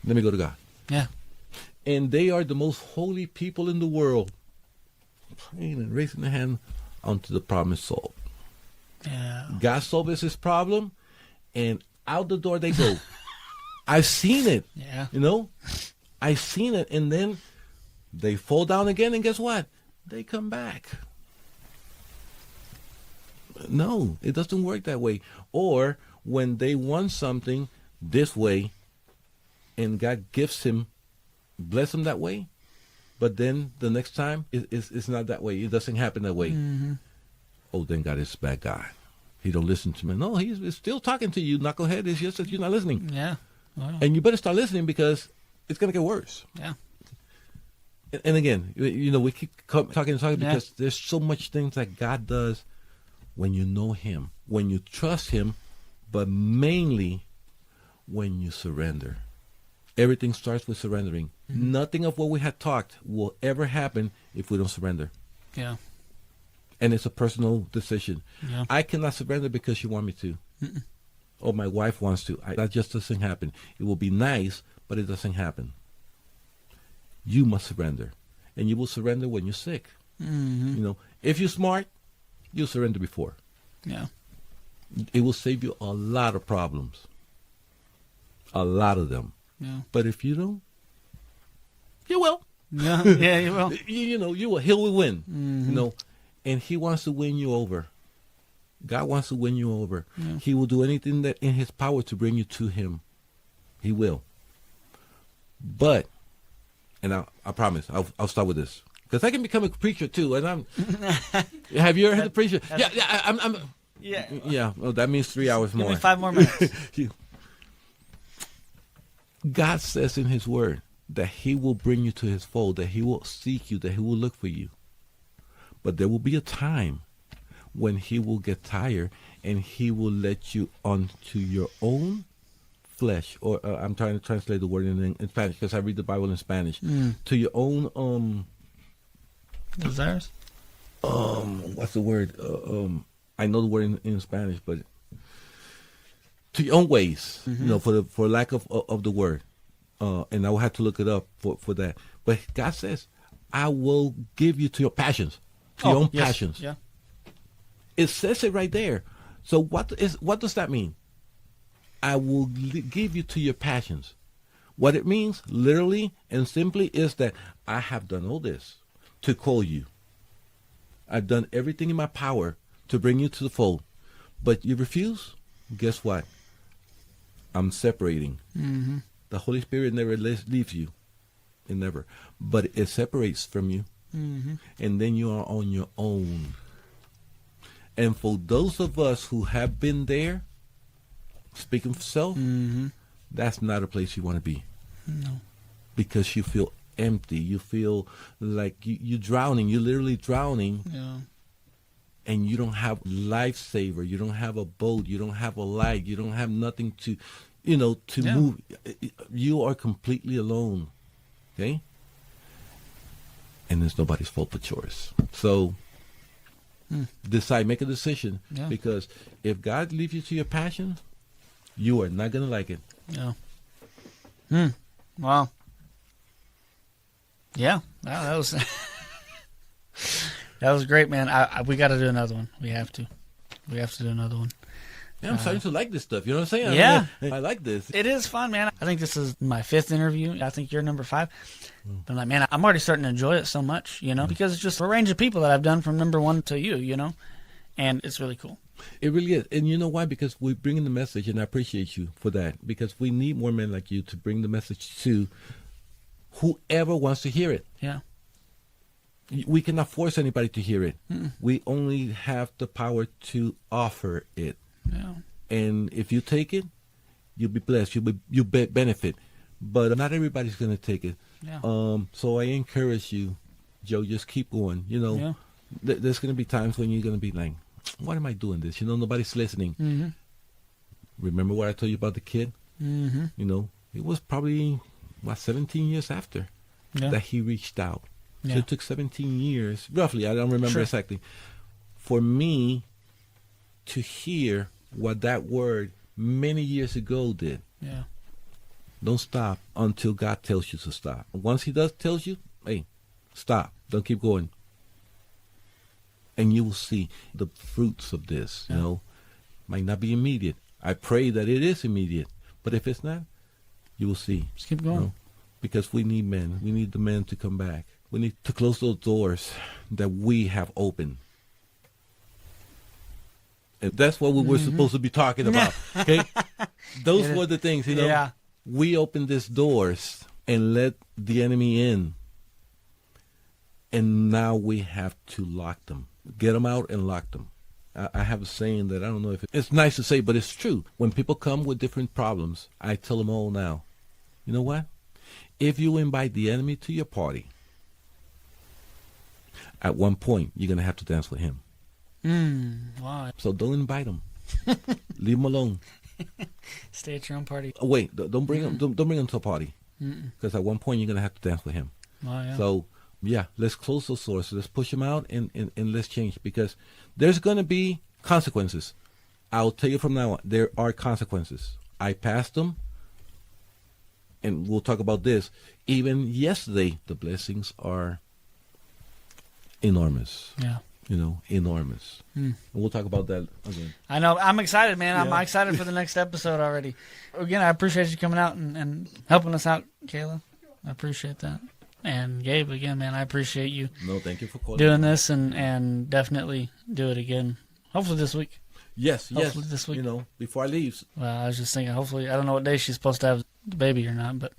Let me go to God. Yeah. And they are the most holy people in the world. Praying and raising their hand until the problem is solved. Yeah. God solves his problem, and out the door they go. I've seen it. Yeah. I've seen it, and then they fall down again, and guess what? They come back. No, it doesn't work that way. Or when they want something this way, and God gives him, bless him that way, but then the next time it's not that way. It doesn't happen that way. Mm-hmm. Oh, then God is a bad guy. He don't listen to me. No, he's still talking to you, knucklehead. It's just that you're not listening. Yeah. Wow. And you better start listening because it's going to get worse. Yeah. And again, we keep talking because there's so much things that God does when you know him, when you trust him, but mainly when you surrender. Everything starts with surrendering. Mm-hmm. Nothing of what we had talked will ever happen if we don't surrender. Yeah. And it's a personal decision. Yeah. I cannot surrender because you want me to. Mm-mm. Or my wife wants to. That just doesn't happen. It will be nice, but it doesn't happen. You must surrender. And you will surrender when you're sick. Mm-hmm. If you're smart, you'll surrender before. Yeah. It will save you a lot of problems. A lot of them. Yeah. But if you don't, you will. Yeah, yeah, you will. You will. He will win. Mm-hmm. And he wants to win you over. God wants to win you over. Yeah. He will do anything that in his power to bring you to him. He will. But, and I promise, I'll start with this because I can become a preacher too. And I'm. Have you ever heard the preacher? Yeah. I'm. Yeah. Yeah. Well, that means 3 hours more. Give me 5 more minutes. God says in his word that he will bring you to his fold, that he will seek you, that he will look for you. But there will be a time when he will get tired and he will let you onto your own flesh. Or I'm trying to translate the word in Spanish because I read the Bible in Spanish. To your own desires? What's the word? I know the word in Spanish, but to your own ways, for lack of the word. And I will have to look it up for that. But God says, I will give you to your passions, to your own passions. Yeah. It says it right there. So what does that mean? I will give you to your passions. What it means, literally and simply, is that I have done all this to call you. I've done everything in my power to bring you to the fold. But you refuse? Guess what? I'm separating. Mm-hmm. The Holy Spirit never leaves you. It never. But it separates from you. Mm-hmm. And then you are on your own. And for those of us who have been there, speaking for self, that's not a place you want to be. No. Because you feel empty. You feel like you're drowning. You're literally drowning. Yeah. And you don't have lifesaver. You don't have a boat. You don't have a light. You don't have nothing to, move. You are completely alone. Okay? And it's nobody's fault but yours. So decide, make a decision. Yeah. Because if God leaves you to your passion, you are not going to like it. Yeah. Wow. Yeah. Wow, that was that was great, man. We got to do another one. We have to. We have to do another one. Yeah, I'm starting to like this stuff. You know what I'm saying? Yeah. I like this. It is fun, man. I think this is my 5th interview. I think you're number 5. But I'm like, man, I'm already starting to enjoy it so much, because it's just a range of people that I've done from number 1 to you, and it's really cool. It really is. And you know why? Because we're bringing the message, and I appreciate you for that, because we need more men like you to bring the message to whoever wants to hear it. Yeah. We cannot force anybody to hear it. We only have the power to offer it. Yeah. And if you take it, you'll be blessed. You'll benefit. But not everybody's going to take it. Yeah. So I encourage you, Joe, just keep going. Yeah. There's going to be times when you're going to be like, why am I doing this? Nobody's listening. Mm-hmm. Remember what I told you about the kid? Mm-hmm. It was probably, 17 years after that he reached out. Yeah. So it took 17 years, roughly, I don't remember Sure. exactly, for me to hear what that word many years ago did. Yeah. Don't stop until God tells you to stop. Once he tells you, hey, stop. Don't keep going. And you will see the fruits of this, Might not be immediate. I pray that it is immediate. But if it's not, you will see. Just keep going. Because we need men. We need the men to come back. We need to close those doors that we have opened. And that's what we were supposed to be talking about. Okay? Those were the things, Yeah. We opened these doors and let the enemy in. And now we have to lock them. Get them out and lock them. I have a saying that I don't know if it's nice to say, but it's true. When people come with different problems, I tell them all now, you know what? If you invite the enemy to your party, at one point, you're going to have to dance with him. Wow. So don't invite him. Leave him alone. Stay at your own party. Oh, wait, don't bring him. Don't bring him to a party, because at one point you're going to have to dance with him. Wow, yeah. So yeah, let's close those doors. Let's push him out and let's change, because there's going to be consequences. I'll tell you from now on, there are consequences. I passed them, and we'll talk about this. Even yesterday, the blessings are enormous. Yeah. Enormous. And we'll talk about that again. I know. I'm excited, man. Yeah. I'm excited for the next episode already. Again, I appreciate you coming out and helping us out, Kayla. I appreciate that. And Gabe, again, man, I appreciate you No, thank you for calling. doing this, and definitely do it again. Hopefully this week. Yes, Hopefully this week. Before I leave. Well, I was just thinking, hopefully, I don't know what day she's supposed to have the baby or not, but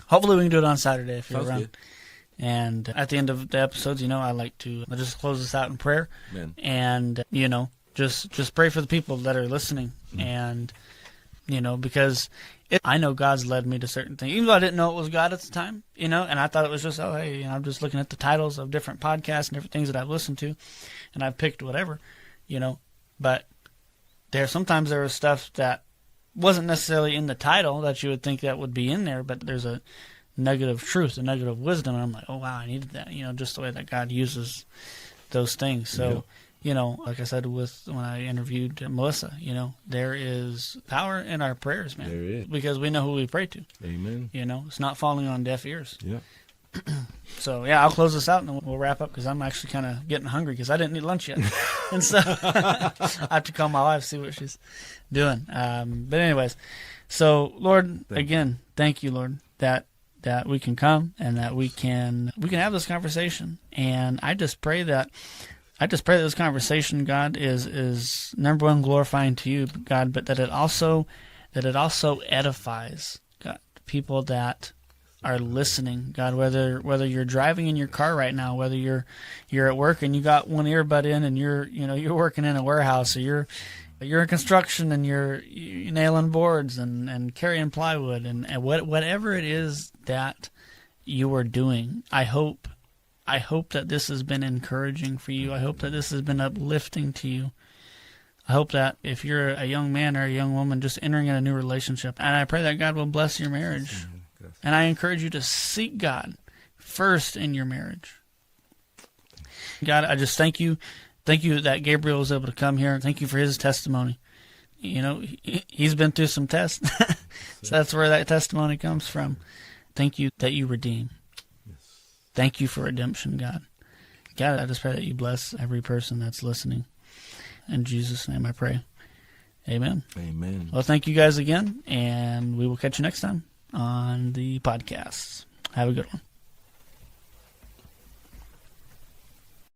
hopefully we can do it on Saturday if you're Sounds around. good. And at the end of the episodes, I like to just close this out in prayer. Man. And, just pray for the people that are listening. And, because I know God's led me to certain things. Even though I didn't know it was God at the time, and I thought it was just, I'm just looking at the titles of different podcasts and different things that I've listened to, and I've picked whatever, But sometimes there was stuff that wasn't necessarily in the title that you would think that would be in there, but there's a nugget of truth, a nugget of wisdom, and I'm like, oh wow, I needed that, just the way that God uses those things. So, like I said when I interviewed Melissa, there is power in our prayers, man. There is. Because we know who we pray to. Amen. It's not falling on deaf ears. Yeah. So, yeah, I'll close this out and then we'll wrap up, because I'm actually kind of getting hungry because I didn't eat lunch yet. And so I have to call my wife, see what she's doing. But anyways, so, Lord, again, thank you, Lord, that we can come and that we can have this conversation. And I just pray that this conversation, God, is number one, glorifying to you, God, but that it also edifies, God, people that are listening, God, whether you're driving in your car right now, whether you're at work and you got one earbud in and you're working in a warehouse, or You're in construction and you're nailing boards and carrying plywood and whatever it is that you are doing. I hope that this has been encouraging for you. I hope that this has been uplifting to you. I hope that if you're a young man or a young woman just entering in a new relationship, and I pray that God will bless your marriage. And I encourage you to seek God first in your marriage. God, I just thank you. Thank you that Gabriel was able to come here. Thank you for his testimony. You know, he's been through some tests. So that's where that testimony comes from. Thank you that you redeem. Thank you for redemption, God. God, I just pray that you bless every person that's listening. In Jesus' name I pray. Amen. Amen. Well, thank you guys again, and we will catch you next time on the podcast. Have a good one.